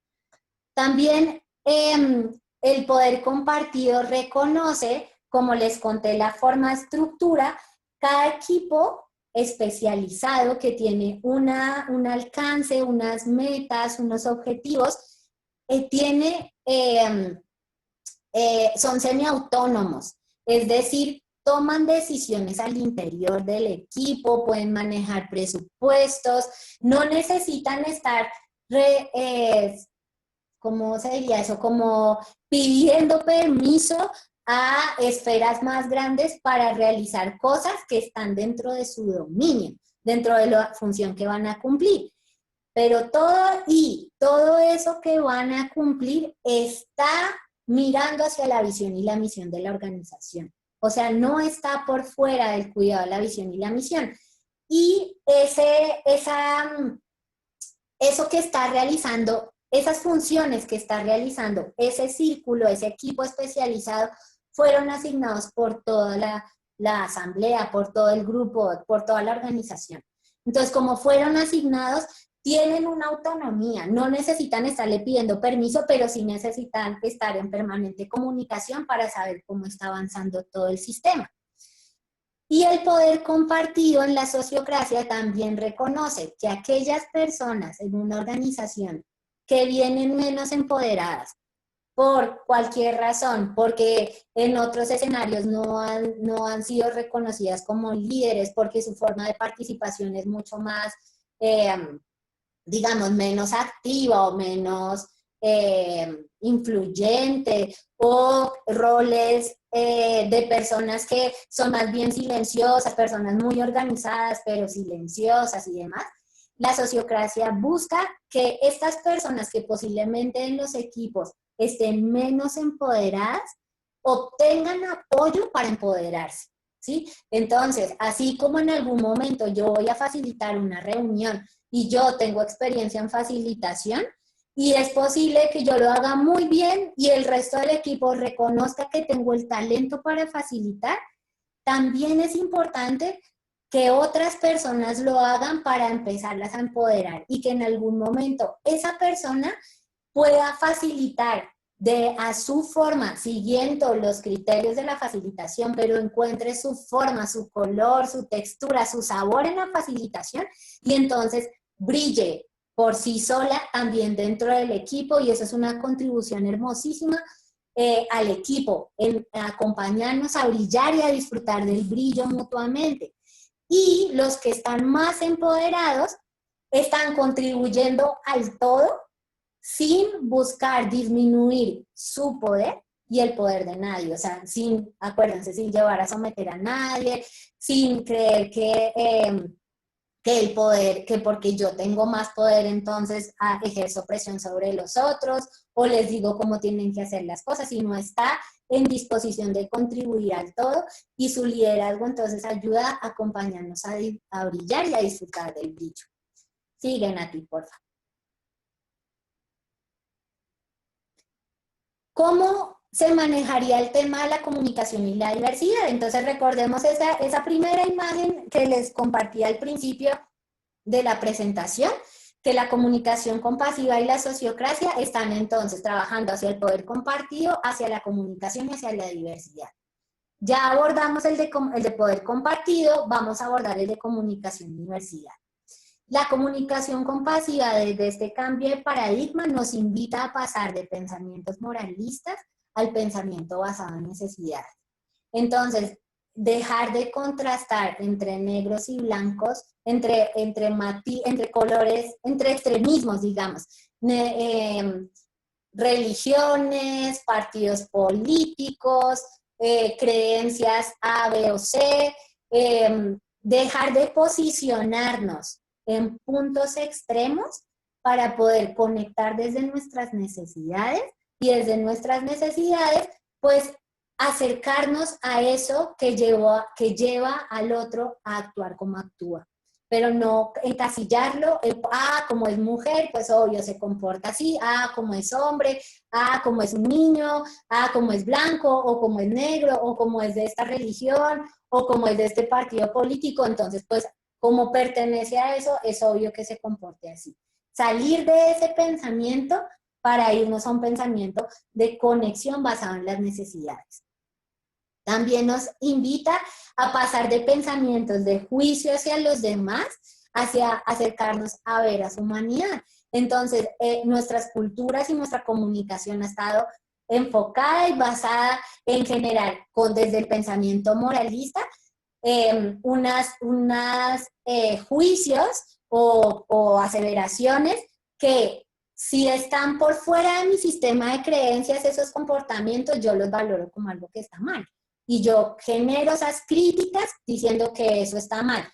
También el poder compartido reconoce, como les conté, la forma de estructura, cada equipo especializado que tiene un alcance, unas metas, unos objetivos, son semiautónomos, es decir, toman decisiones al interior del equipo, pueden manejar presupuestos, no necesitan estar, ¿cómo se diría eso? Como pidiendo permiso a esferas más grandes para realizar cosas que están dentro de su dominio, dentro de la función que van a cumplir. Pero todo eso que van a cumplir está mirando hacia la visión y la misión de la organización. O sea, no está por fuera del cuidado de la visión y la misión. Y eso que está realizando, esas funciones que está realizando ese círculo, ese equipo especializado, fueron asignados por toda la asamblea, por todo el grupo, por toda la organización. Entonces, como fueron asignados, tienen una autonomía, no necesitan estarle pidiendo permiso, pero sí necesitan estar en permanente comunicación para saber cómo está avanzando todo el sistema. Y el poder compartido en la sociocracia también reconoce que aquellas personas en una organización que vienen menos empoderadas por cualquier razón, porque en otros escenarios no han sido reconocidas como líderes, porque su forma de participación es mucho más, digamos, menos activa o menos influyente, o roles de personas que son más bien silenciosas, personas muy organizadas pero silenciosas y demás. La sociocracia busca que estas personas que posiblemente en los equipos estén menos empoderadas obtengan apoyo para empoderarse, ¿sí? Entonces, así como en algún momento yo voy a facilitar una reunión y yo tengo experiencia en facilitación, y es posible que yo lo haga muy bien y el resto del equipo reconozca que tengo el talento para facilitar, también es importante que otras personas lo hagan para empezarlas a empoderar y que en algún momento esa persona pueda facilitar a su forma, siguiendo los criterios de la facilitación, pero encuentre su forma, su color, su textura, su sabor en la facilitación y entonces brille por sí sola también dentro del equipo, y eso es una contribución hermosísima al equipo, en acompañarnos a brillar y a disfrutar del brillo mutuamente. Y los que están más empoderados están contribuyendo al todo sin buscar disminuir su poder y el poder de nadie, o sea, acuérdense, sin llevar a someter a nadie, sin creer que el poder, que porque yo tengo más poder, entonces ejerzo presión sobre los otros, o les digo cómo tienen que hacer las cosas, sino está en disposición de contribuir al todo, y su liderazgo entonces ayuda a acompañarnos a brillar y a disfrutar del brillo. Sigue, Nati, por favor. ¿Cómo se manejaría el tema de la comunicación y la diversidad? Entonces recordemos esa primera imagen que les compartí al principio de la presentación, que la comunicación compasiva y la sociocracia están entonces trabajando hacia el poder compartido, hacia la comunicación y hacia la diversidad. Ya abordamos el de poder compartido, vamos a abordar el de comunicación y diversidad. La comunicación compasiva, desde este cambio de paradigma, nos invita a pasar de pensamientos moralistas al pensamiento basado en necesidades. Entonces, dejar de contrastar entre negros y blancos, entre colores, entre extremismos, digamos, religiones, partidos políticos, creencias A, B o C, dejar de posicionarnos en puntos extremos para poder conectar desde nuestras necesidades, y desde nuestras necesidades, pues acercarnos a eso que lleva al otro a actuar como actúa, pero no encasillarlo, como es mujer, pues obvio se comporta así, como es hombre, como es un niño, como es blanco, o como es negro, o como es de esta religión, o como es de este partido político, entonces pues como pertenece a eso, es obvio que se comporte así. Salir de ese pensamiento para irnos a un pensamiento de conexión basado en las necesidades. También nos invita a pasar de pensamientos de juicio hacia los demás, hacia acercarnos a ver a su humanidad. Entonces, nuestras culturas y nuestra comunicación ha estado enfocada y basada en general desde el pensamiento moralista juicios o aseveraciones que si están por fuera de mi sistema de creencias, esos comportamientos yo los valoro como algo que está mal. Y yo genero esas críticas diciendo que eso está mal.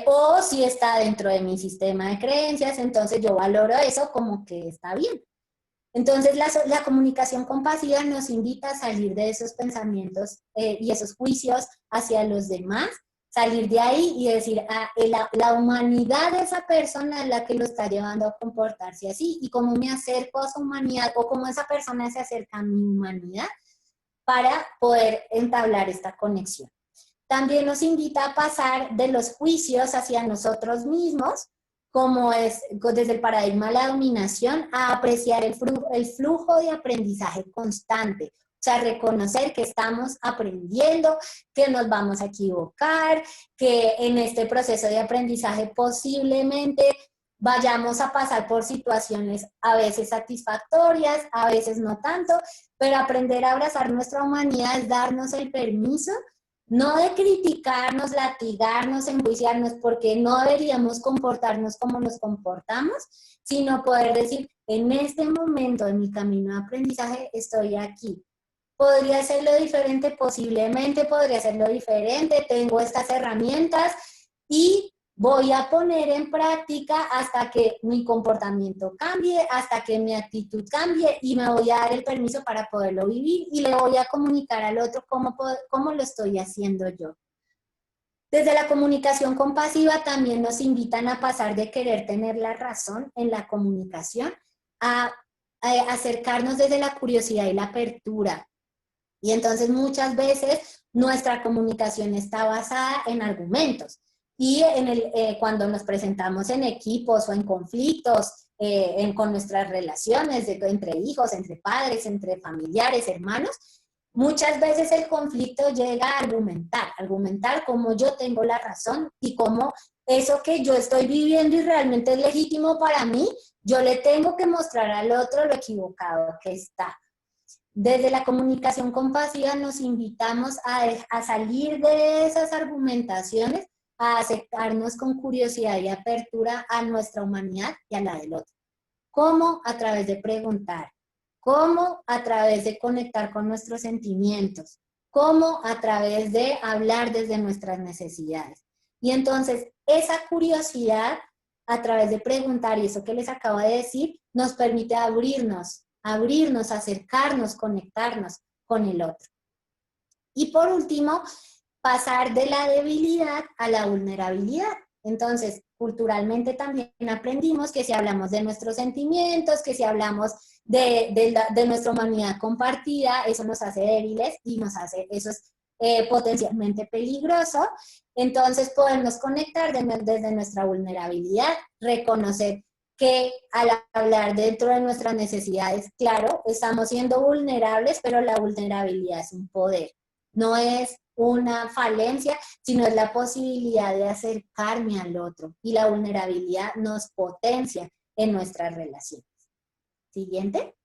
O si está dentro de mi sistema de creencias, entonces yo valoro eso como que está bien. Entonces la comunicación compasiva nos invita a salir de esos pensamientos y esos juicios hacia los demás, salir de ahí y decir, la humanidad de esa persona es la que lo está llevando a comportarse así, y cómo me acerco a su humanidad o cómo esa persona se acerca a mi humanidad para poder entablar esta conexión. También nos invita a pasar de los juicios hacia nosotros mismos, como es desde el paradigma de la dominación, a apreciar el flujo de aprendizaje constante. O sea, reconocer que estamos aprendiendo, que nos vamos a equivocar, que en este proceso de aprendizaje posiblemente vayamos a pasar por situaciones a veces satisfactorias, a veces no tanto, pero aprender a abrazar nuestra humanidad es darnos el permiso no de criticarnos, latigarnos, enjuiciarnos, porque no deberíamos comportarnos como nos comportamos, sino poder decir, en este momento de mi camino de aprendizaje estoy aquí. ¿Podría hacerlo diferente? Posiblemente podría hacerlo diferente, tengo estas herramientas y voy a poner en práctica hasta que mi comportamiento cambie, hasta que mi actitud cambie, y me voy a dar el permiso para poderlo vivir y le voy a comunicar al otro cómo lo estoy haciendo yo. Desde la comunicación compasiva también nos invitan a pasar de querer tener la razón en la comunicación a acercarnos desde la curiosidad y la apertura. Y entonces muchas veces nuestra comunicación está basada en argumentos. Y cuando nos presentamos en equipos o en conflictos, con nuestras relaciones entre hijos, entre padres, entre familiares, hermanos, muchas veces el conflicto llega a argumentar cómo yo tengo la razón y cómo eso que yo estoy viviendo y realmente es legítimo para mí, yo le tengo que mostrar al otro lo equivocado que está. Desde la comunicación compasiva nos invitamos a salir de esas argumentaciones, a acercarnos con curiosidad y apertura a nuestra humanidad y a la del otro. ¿Cómo? A través de preguntar. ¿Cómo? A través de conectar con nuestros sentimientos. ¿Cómo? A través de hablar desde nuestras necesidades. Y entonces, esa curiosidad, a través de preguntar, y eso que les acabo de decir, nos permite abrirnos, acercarnos, conectarnos con el otro. Y por último, pasar de la debilidad a la vulnerabilidad. Entonces, culturalmente también aprendimos que si hablamos de nuestros sentimientos, que si hablamos de nuestra humanidad compartida, eso nos hace débiles y eso es potencialmente peligroso. Entonces, podernos conectar desde nuestra vulnerabilidad, reconocer que al hablar dentro de nuestras necesidades, claro, estamos siendo vulnerables, pero la vulnerabilidad es un poder. No es una falencia, sino es la posibilidad de acercarme al otro. Y la vulnerabilidad nos potencia en nuestras relaciones. Siguiente.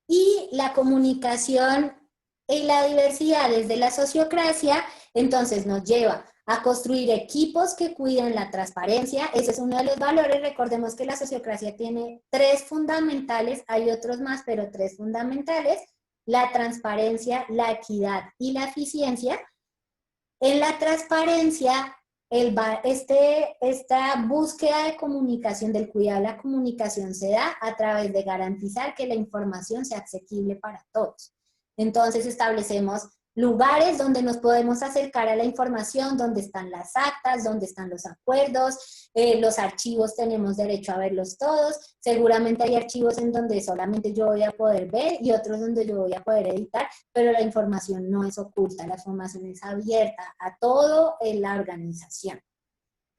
Y la comunicación y la diversidad desde la sociocracia, entonces nos lleva a construir equipos que cuiden la transparencia. Ese es uno de los valores. Recordemos que la sociocracia tiene 3 fundamentales, hay otros más, pero 3 fundamentales: la transparencia, la equidad y la eficiencia. En la transparencia, esta búsqueda de comunicación, del cuidado de la comunicación, se da a través de garantizar que la información sea asequible para todos. Entonces establecemos lugares donde nos podemos acercar a la información, donde están las actas, donde están los acuerdos, los archivos tenemos derecho a verlos todos. Seguramente hay archivos en donde solamente yo voy a poder ver y otros donde yo voy a poder editar, pero la información no es oculta, la información es abierta a todo en la organización.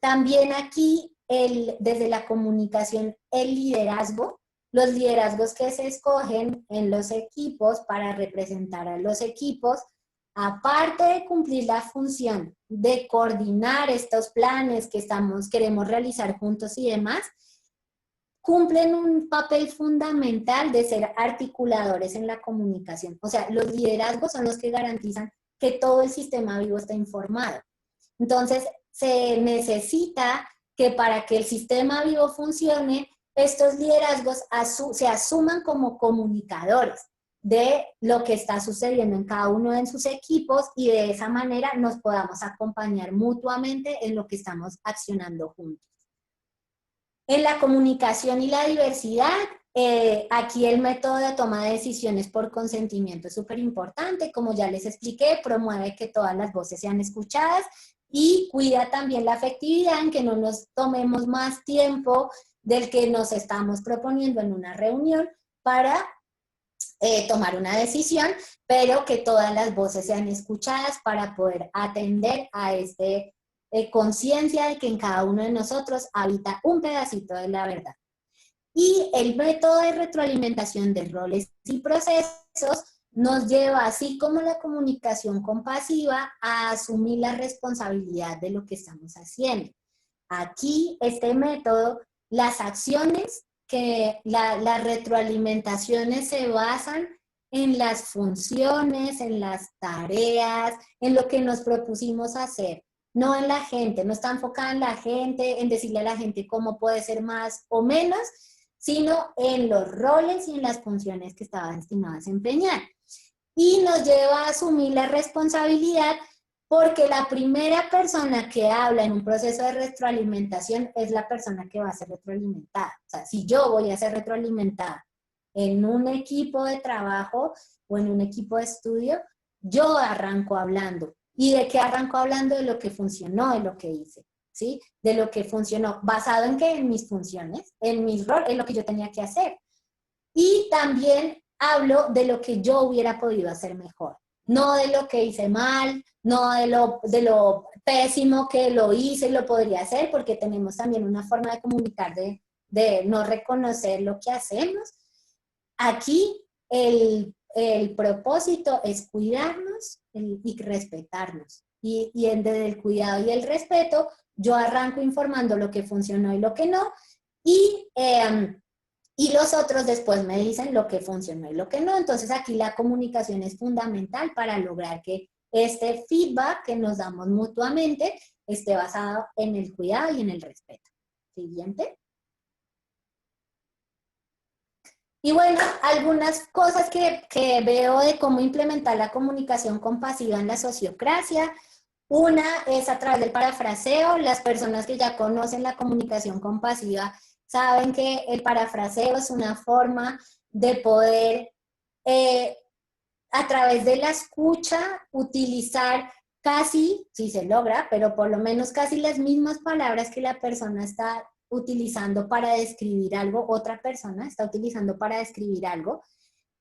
También aquí, desde la comunicación, el liderazgo, los liderazgos que se escogen en los equipos para representar a los equipos, aparte de cumplir la función de coordinar estos planes que queremos realizar juntos y demás, cumplen un papel fundamental de ser articuladores en la comunicación. O sea, los liderazgos son los que garantizan que todo el sistema vivo está informado. Entonces, se necesita que para que el sistema vivo funcione, estos liderazgos se asuman como comunicadores de lo que está sucediendo en cada uno de sus equipos y de esa manera nos podamos acompañar mutuamente en lo que estamos accionando juntos. En la comunicación y la diversidad, aquí el método de toma de decisiones por consentimiento es súper importante. Como ya les expliqué, promueve que todas las voces sean escuchadas y cuida también la afectividad en que no nos tomemos más tiempo del que nos estamos proponiendo en una reunión para tomar una decisión, pero que todas las voces sean escuchadas para poder atender a conciencia de que en cada uno de nosotros habita un pedacito de la verdad. Y el método de retroalimentación de roles y procesos nos lleva, así como la comunicación compasiva, a asumir la responsabilidad de lo que estamos haciendo. Aquí, este método, las acciones las retroalimentaciones se basan en las funciones, en las tareas, en lo que nos propusimos hacer, no en la gente, no está enfocada en la gente, en decirle a la gente cómo puede ser más o menos, sino en los roles y en las funciones que estaba destinado a desempeñar. Y nos lleva a asumir la responsabilidad porque la primera persona que habla en un proceso de retroalimentación es la persona que va a ser retroalimentada. O sea, si yo voy a ser retroalimentada en un equipo de trabajo o en un equipo de estudio, yo arranco hablando. ¿Y de qué arranco hablando? De lo que funcionó, de lo que hice, ¿sí? De lo que funcionó. ¿Basado en qué? En mis funciones, en mis roles, en lo que yo tenía que hacer. Y también hablo de lo que yo hubiera podido hacer mejor. No de lo que hice mal, no de lo pésimo que lo hice y lo podría hacer, porque tenemos también una forma de comunicar de no reconocer lo que hacemos. Aquí el propósito es cuidarnos y respetarnos. Y desde el cuidado y el respeto, yo arranco informando lo que funcionó y lo que no, y los otros después me dicen lo que funcionó y lo que no. Entonces aquí la comunicación es fundamental para lograr que este feedback que nos damos mutuamente esté basado en el cuidado y en el respeto. Siguiente. Y bueno, algunas cosas que veo de cómo implementar la comunicación compasiva en la sociocracia. Una es a través del parafraseo. Las personas que ya conocen la comunicación compasiva saben que el parafraseo es una forma de poder, a través de la escucha, utilizar casi, si se logra, pero por lo menos casi las mismas palabras que la persona está utilizando para describir algo, otra persona está utilizando para describir algo,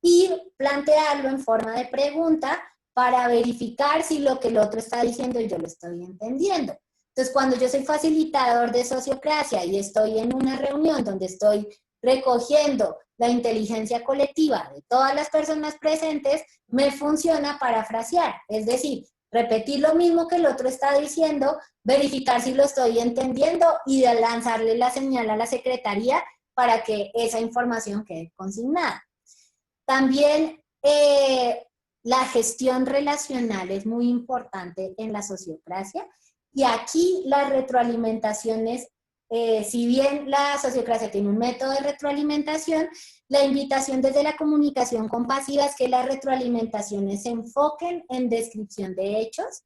y plantearlo en forma de pregunta para verificar si lo que el otro está diciendo yo lo estoy entendiendo. Entonces, cuando yo soy facilitador de sociocracia y estoy en una reunión donde estoy recogiendo la inteligencia colectiva de todas las personas presentes, me funciona parafrasear, es decir, repetir lo mismo que el otro está diciendo, verificar si lo estoy entendiendo y de lanzarle la señal a la secretaría para que esa información quede consignada. También la gestión relacional es muy importante en la sociocracia. Y aquí las retroalimentaciones, si bien la sociocracia tiene un método de retroalimentación, la invitación desde la comunicación compasiva es que las retroalimentaciones se enfoquen en descripción de hechos,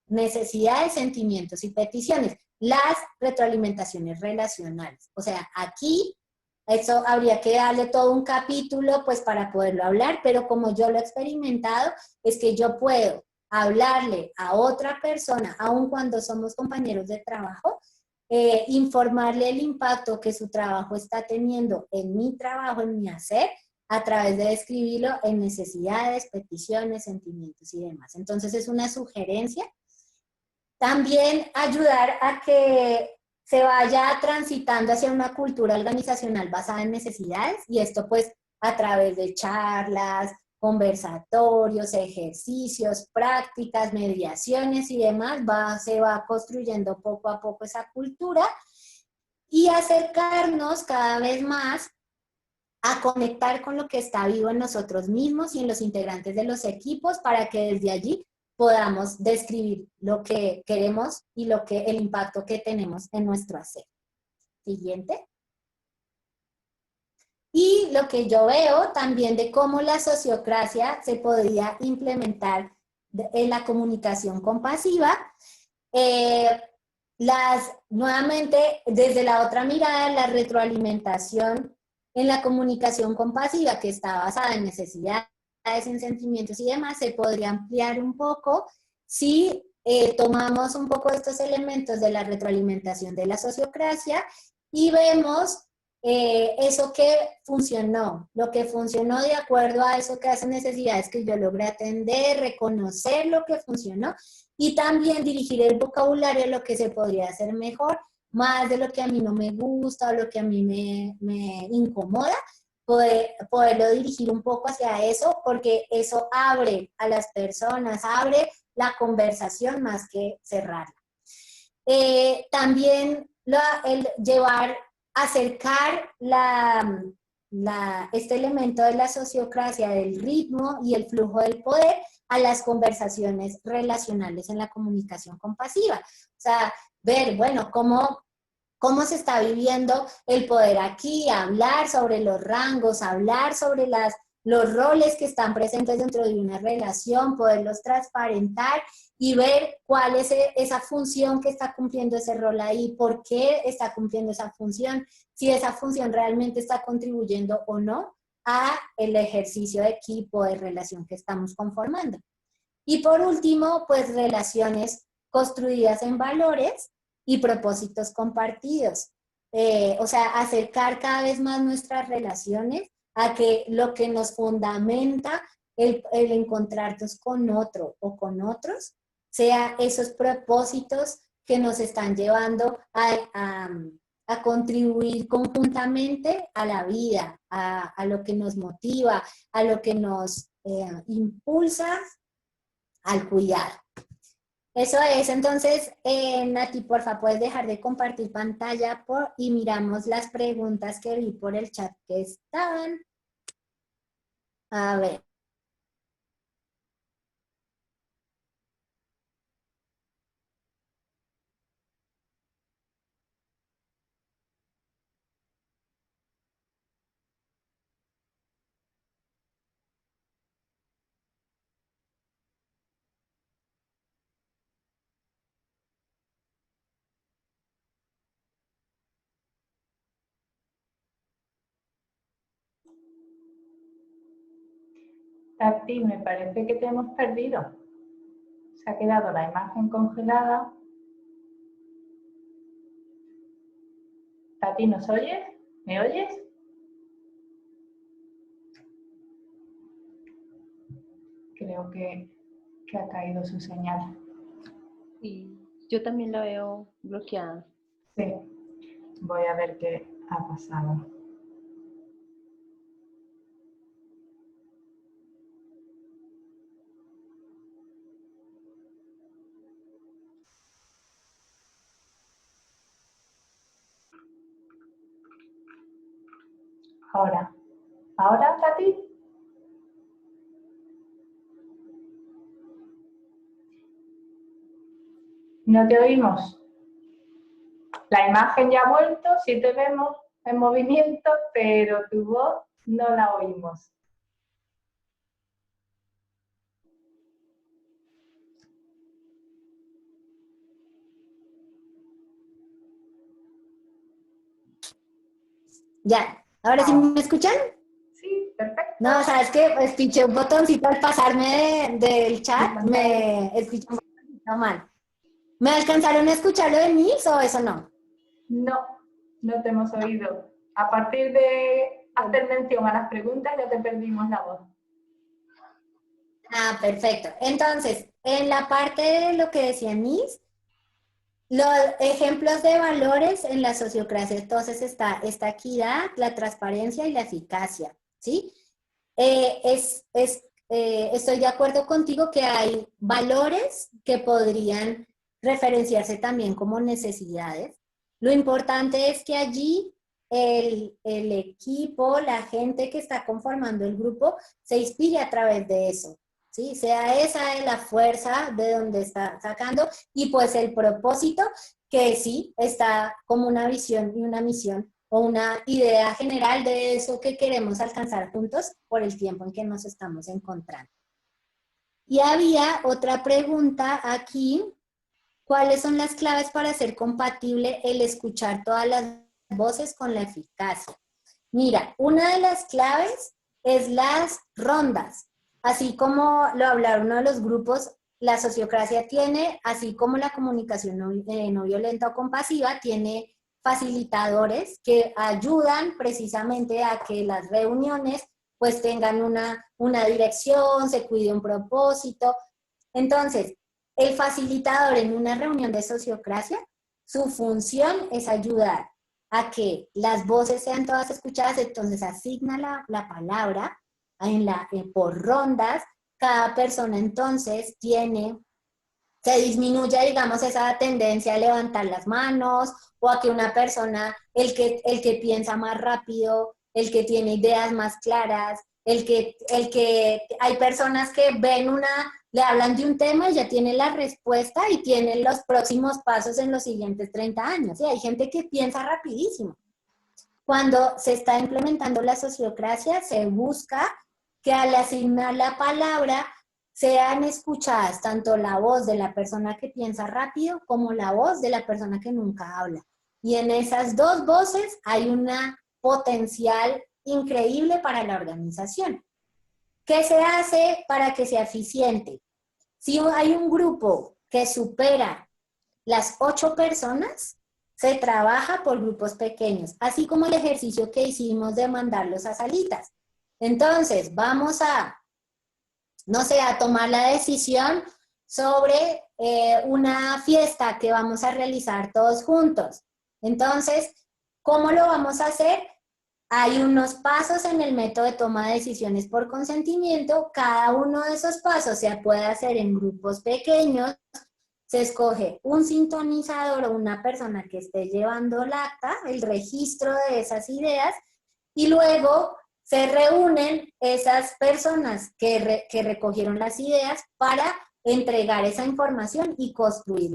necesidades, sentimientos y peticiones. Las retroalimentaciones relacionales. O sea, aquí eso habría que darle todo un capítulo pues para poderlo hablar, pero como yo lo he experimentado, es que yo puedo hablarle a otra persona, aun cuando somos compañeros de trabajo, informarle el impacto que su trabajo está teniendo en mi trabajo, en mi hacer, a través de describirlo en necesidades, peticiones, sentimientos y demás. Entonces es una sugerencia. También ayudar a que se vaya transitando hacia una cultura organizacional basada en necesidades, y esto pues a través de charlas, conversatorios, ejercicios, prácticas, mediaciones y demás, se va construyendo poco a poco esa cultura. y acercarnos cada vez más a conectar con lo que está vivo en nosotros mismos y en los integrantes de los equipos para que desde allí podamos describir lo que queremos y el impacto que tenemos en nuestro hacer. Siguiente. Y lo que yo veo también de cómo la sociocracia se podría implementar en la comunicación compasiva, nuevamente, desde la otra mirada, la retroalimentación en la comunicación compasiva, que está basada en necesidades, en sentimientos y demás, se podría ampliar un poco si tomamos un poco estos elementos de la retroalimentación de la sociocracia y vemos eso que funcionó, lo que funcionó de acuerdo a eso que hace necesidades que yo logré atender, reconocer lo que funcionó y también dirigir el vocabulario a lo que se podría hacer mejor, más de lo que a mí no me gusta o lo que a mí me incomoda, poderlo dirigir un poco hacia eso, porque eso abre a las personas, abre la conversación más que cerrarla. También el acercar este elemento de la sociocracia, del ritmo y el flujo del poder a las conversaciones relacionales en la comunicación compasiva. O sea, ver, bueno, cómo se está viviendo el poder aquí, hablar sobre los rangos, hablar sobre los roles que están presentes dentro de una relación, poderlos transparentar y ver cuál es esa función que está cumpliendo ese rol ahí, por qué está cumpliendo esa función, si esa función realmente está contribuyendo o no a el ejercicio de equipo, de relación que estamos conformando. Y por último, pues relaciones construidas en valores y propósitos compartidos. O sea, acercar cada vez más nuestras relaciones a que lo que nos fundamenta el encontrarnos con otro o con otros, sea esos propósitos que nos están llevando a contribuir conjuntamente a la vida, a lo que nos motiva, a lo que nos impulsa al cuidado. Eso es, entonces, Nati, porfa, puedes dejar de compartir pantalla y miramos las preguntas que vi por el chat que estaban. A ver. Tati, me parece que te hemos perdido. Se ha quedado la imagen congelada. Tati, ¿nos oyes? ¿Me oyes? Creo que ha caído su señal. Y yo también la veo bloqueada. Sí, voy a ver qué ha pasado. ¿Ahora, Tati? No te oímos. La imagen ya ha vuelto, sí te vemos en movimiento, pero tu voz no la oímos. Ya, ¿ahora sí me escuchan? Sí, perfecto. No, o sea, es que pinché un botoncito al pasarme del chat, me escuché un poquito mal. ¿Me alcanzaron a escuchar lo de Nils o eso no? No, no te hemos oído. A partir de hacer mención a las preguntas ya te perdimos la voz. Ah, perfecto. Entonces, en la parte de lo que decía Nils, los ejemplos de valores en la sociocracia, entonces está esta equidad, la transparencia y la eficacia, ¿sí? Estoy de acuerdo contigo que hay valores que podrían referenciarse también como necesidades. Lo importante es que allí el equipo, la gente que está conformando el grupo, se inspire a través de eso, ¿sí? Sea esa la fuerza de donde está sacando y pues el propósito que sí está como una visión y una misión o una idea general de eso que queremos alcanzar juntos por el tiempo en que nos estamos encontrando. Y había otra pregunta aquí. ¿Cuáles son las claves para hacer compatible el escuchar todas las voces con la eficacia? Mira, una de las claves es las rondas. Así como lo hablaron uno de los grupos, la sociocracia tiene, así como la comunicación no violenta o compasiva, tiene facilitadores que ayudan precisamente a que las reuniones pues tengan una dirección, se cuide un propósito. Entonces, el facilitador en una reunión de sociocracia, su función es ayudar a que las voces sean todas escuchadas, entonces asigna la palabra por rondas, cada persona entonces se disminuye, digamos, esa tendencia a levantar las manos o a que una persona, el que piensa más rápido, el que tiene ideas más claras, hay personas que le hablan de un tema y ya tienen la respuesta y tienen los próximos pasos en los siguientes 30 años. ¿Sí? Hay gente que piensa rapidísimo. Cuando se está implementando la sociocracia, se busca que al asignar la palabra sean escuchadas tanto la voz de la persona que piensa rápido como la voz de la persona que nunca habla. Y en esas dos voces hay una potencial increíble para la organización. ¿Qué se hace para que sea eficiente? Si hay un grupo que supera las 8 personas, se trabaja por grupos pequeños, así como el ejercicio que hicimos de mandarlos a salitas. Entonces, vamos a, no sé, a tomar la decisión sobre una fiesta que vamos a realizar todos juntos. Entonces, ¿cómo lo vamos a hacer? Hay unos pasos en el método de toma de decisiones por consentimiento. Cada uno de esos pasos se puede hacer en grupos pequeños. Se escoge un sintonizador o una persona que esté llevando el acta, el registro de esas ideas, y luego se reúnen esas personas que recogieron las ideas para entregar esa información y construir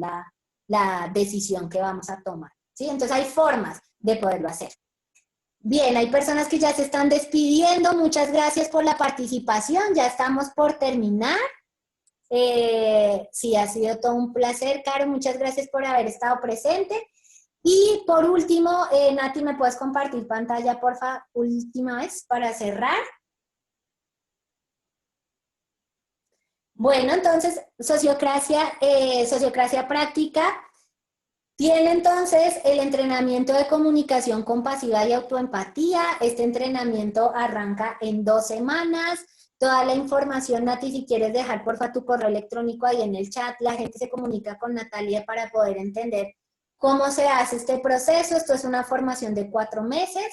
la decisión que vamos a tomar, ¿sí? Entonces hay formas de poderlo hacer. Bien, hay personas que ya se están despidiendo. Muchas gracias por la participación. Ya estamos por terminar. Sí, ha sido todo un placer, Caro. Muchas gracias por haber estado presente. Y por último, Nati, ¿me puedes compartir pantalla, porfa, última vez para cerrar? Bueno, entonces, sociocracia práctica tiene entonces el entrenamiento de comunicación compasiva y autoempatía. Este entrenamiento arranca en 2 semanas. Toda la información, Nati, si quieres dejar porfa tu correo electrónico ahí en el chat, la gente se comunica con Natalia para poder entender cómo se hace este proceso. Esto es una formación de 4 meses,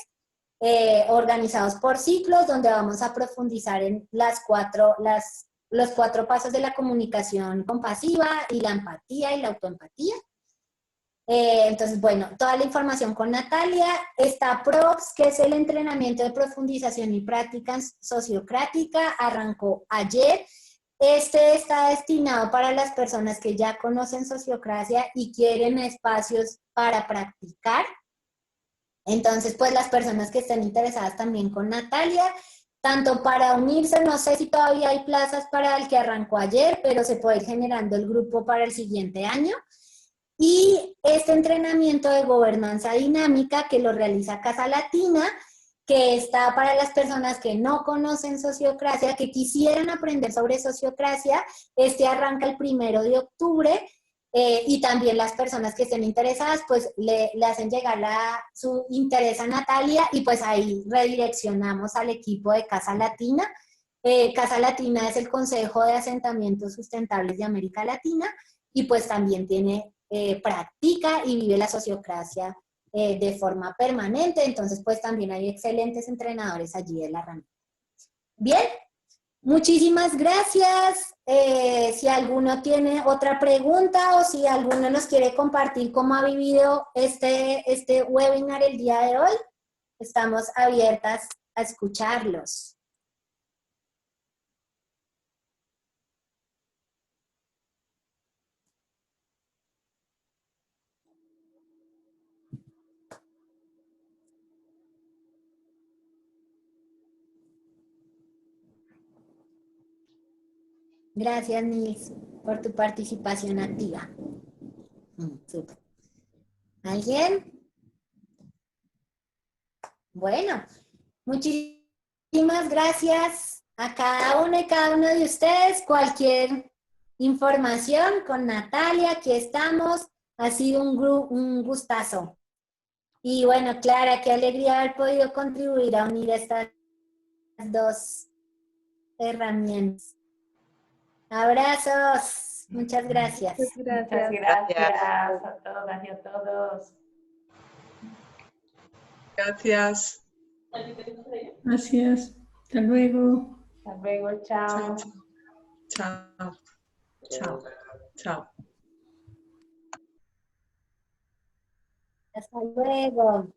organizados por ciclos, donde vamos a profundizar en los 4 pasos de la comunicación compasiva y la empatía y la autoempatía. Entonces, bueno, toda la información con Natalia. Está PROPS, que es el entrenamiento de profundización y práctica sociocrática, arrancó ayer. Este está destinado para las personas que ya conocen sociocracia y quieren espacios para practicar. Entonces, pues las personas que estén interesadas también con Natalia, tanto para unirse, no sé si todavía hay plazas para el que arrancó ayer, pero se puede ir generando el grupo para el siguiente año. Y este entrenamiento de gobernanza dinámica que lo realiza Casa Latina, que está para las personas que no conocen sociocracia, que quisieran aprender sobre sociocracia, este arranca el 1 de octubre, y también las personas que estén interesadas, pues le hacen llegar su interés a Natalia y pues ahí redireccionamos al equipo de Casa Latina. Casa Latina es el Consejo de Asentamientos Sustentables de América Latina y pues también practica y vive la sociocracia de forma permanente, entonces pues también hay excelentes entrenadores allí de la herramienta. Bien, Muchísimas gracias. Si alguno tiene otra pregunta o si alguno nos quiere compartir cómo ha vivido este webinar el día de hoy, estamos abiertas a escucharlos. Gracias, Nils, por tu participación activa. Súper. ¿Alguien? Bueno, muchísimas gracias a cada uno y cada uno de ustedes. Cualquier información con Natalia, aquí estamos. Ha sido un gustazo. Y bueno, Clara, qué alegría haber podido contribuir a unir estas dos herramientas. Abrazos. Muchas gracias. Muchas gracias a todas y a todos. Gracias. Gracias. Hasta luego. Hasta luego, chao. Chao. Chao. Chao. Hasta luego.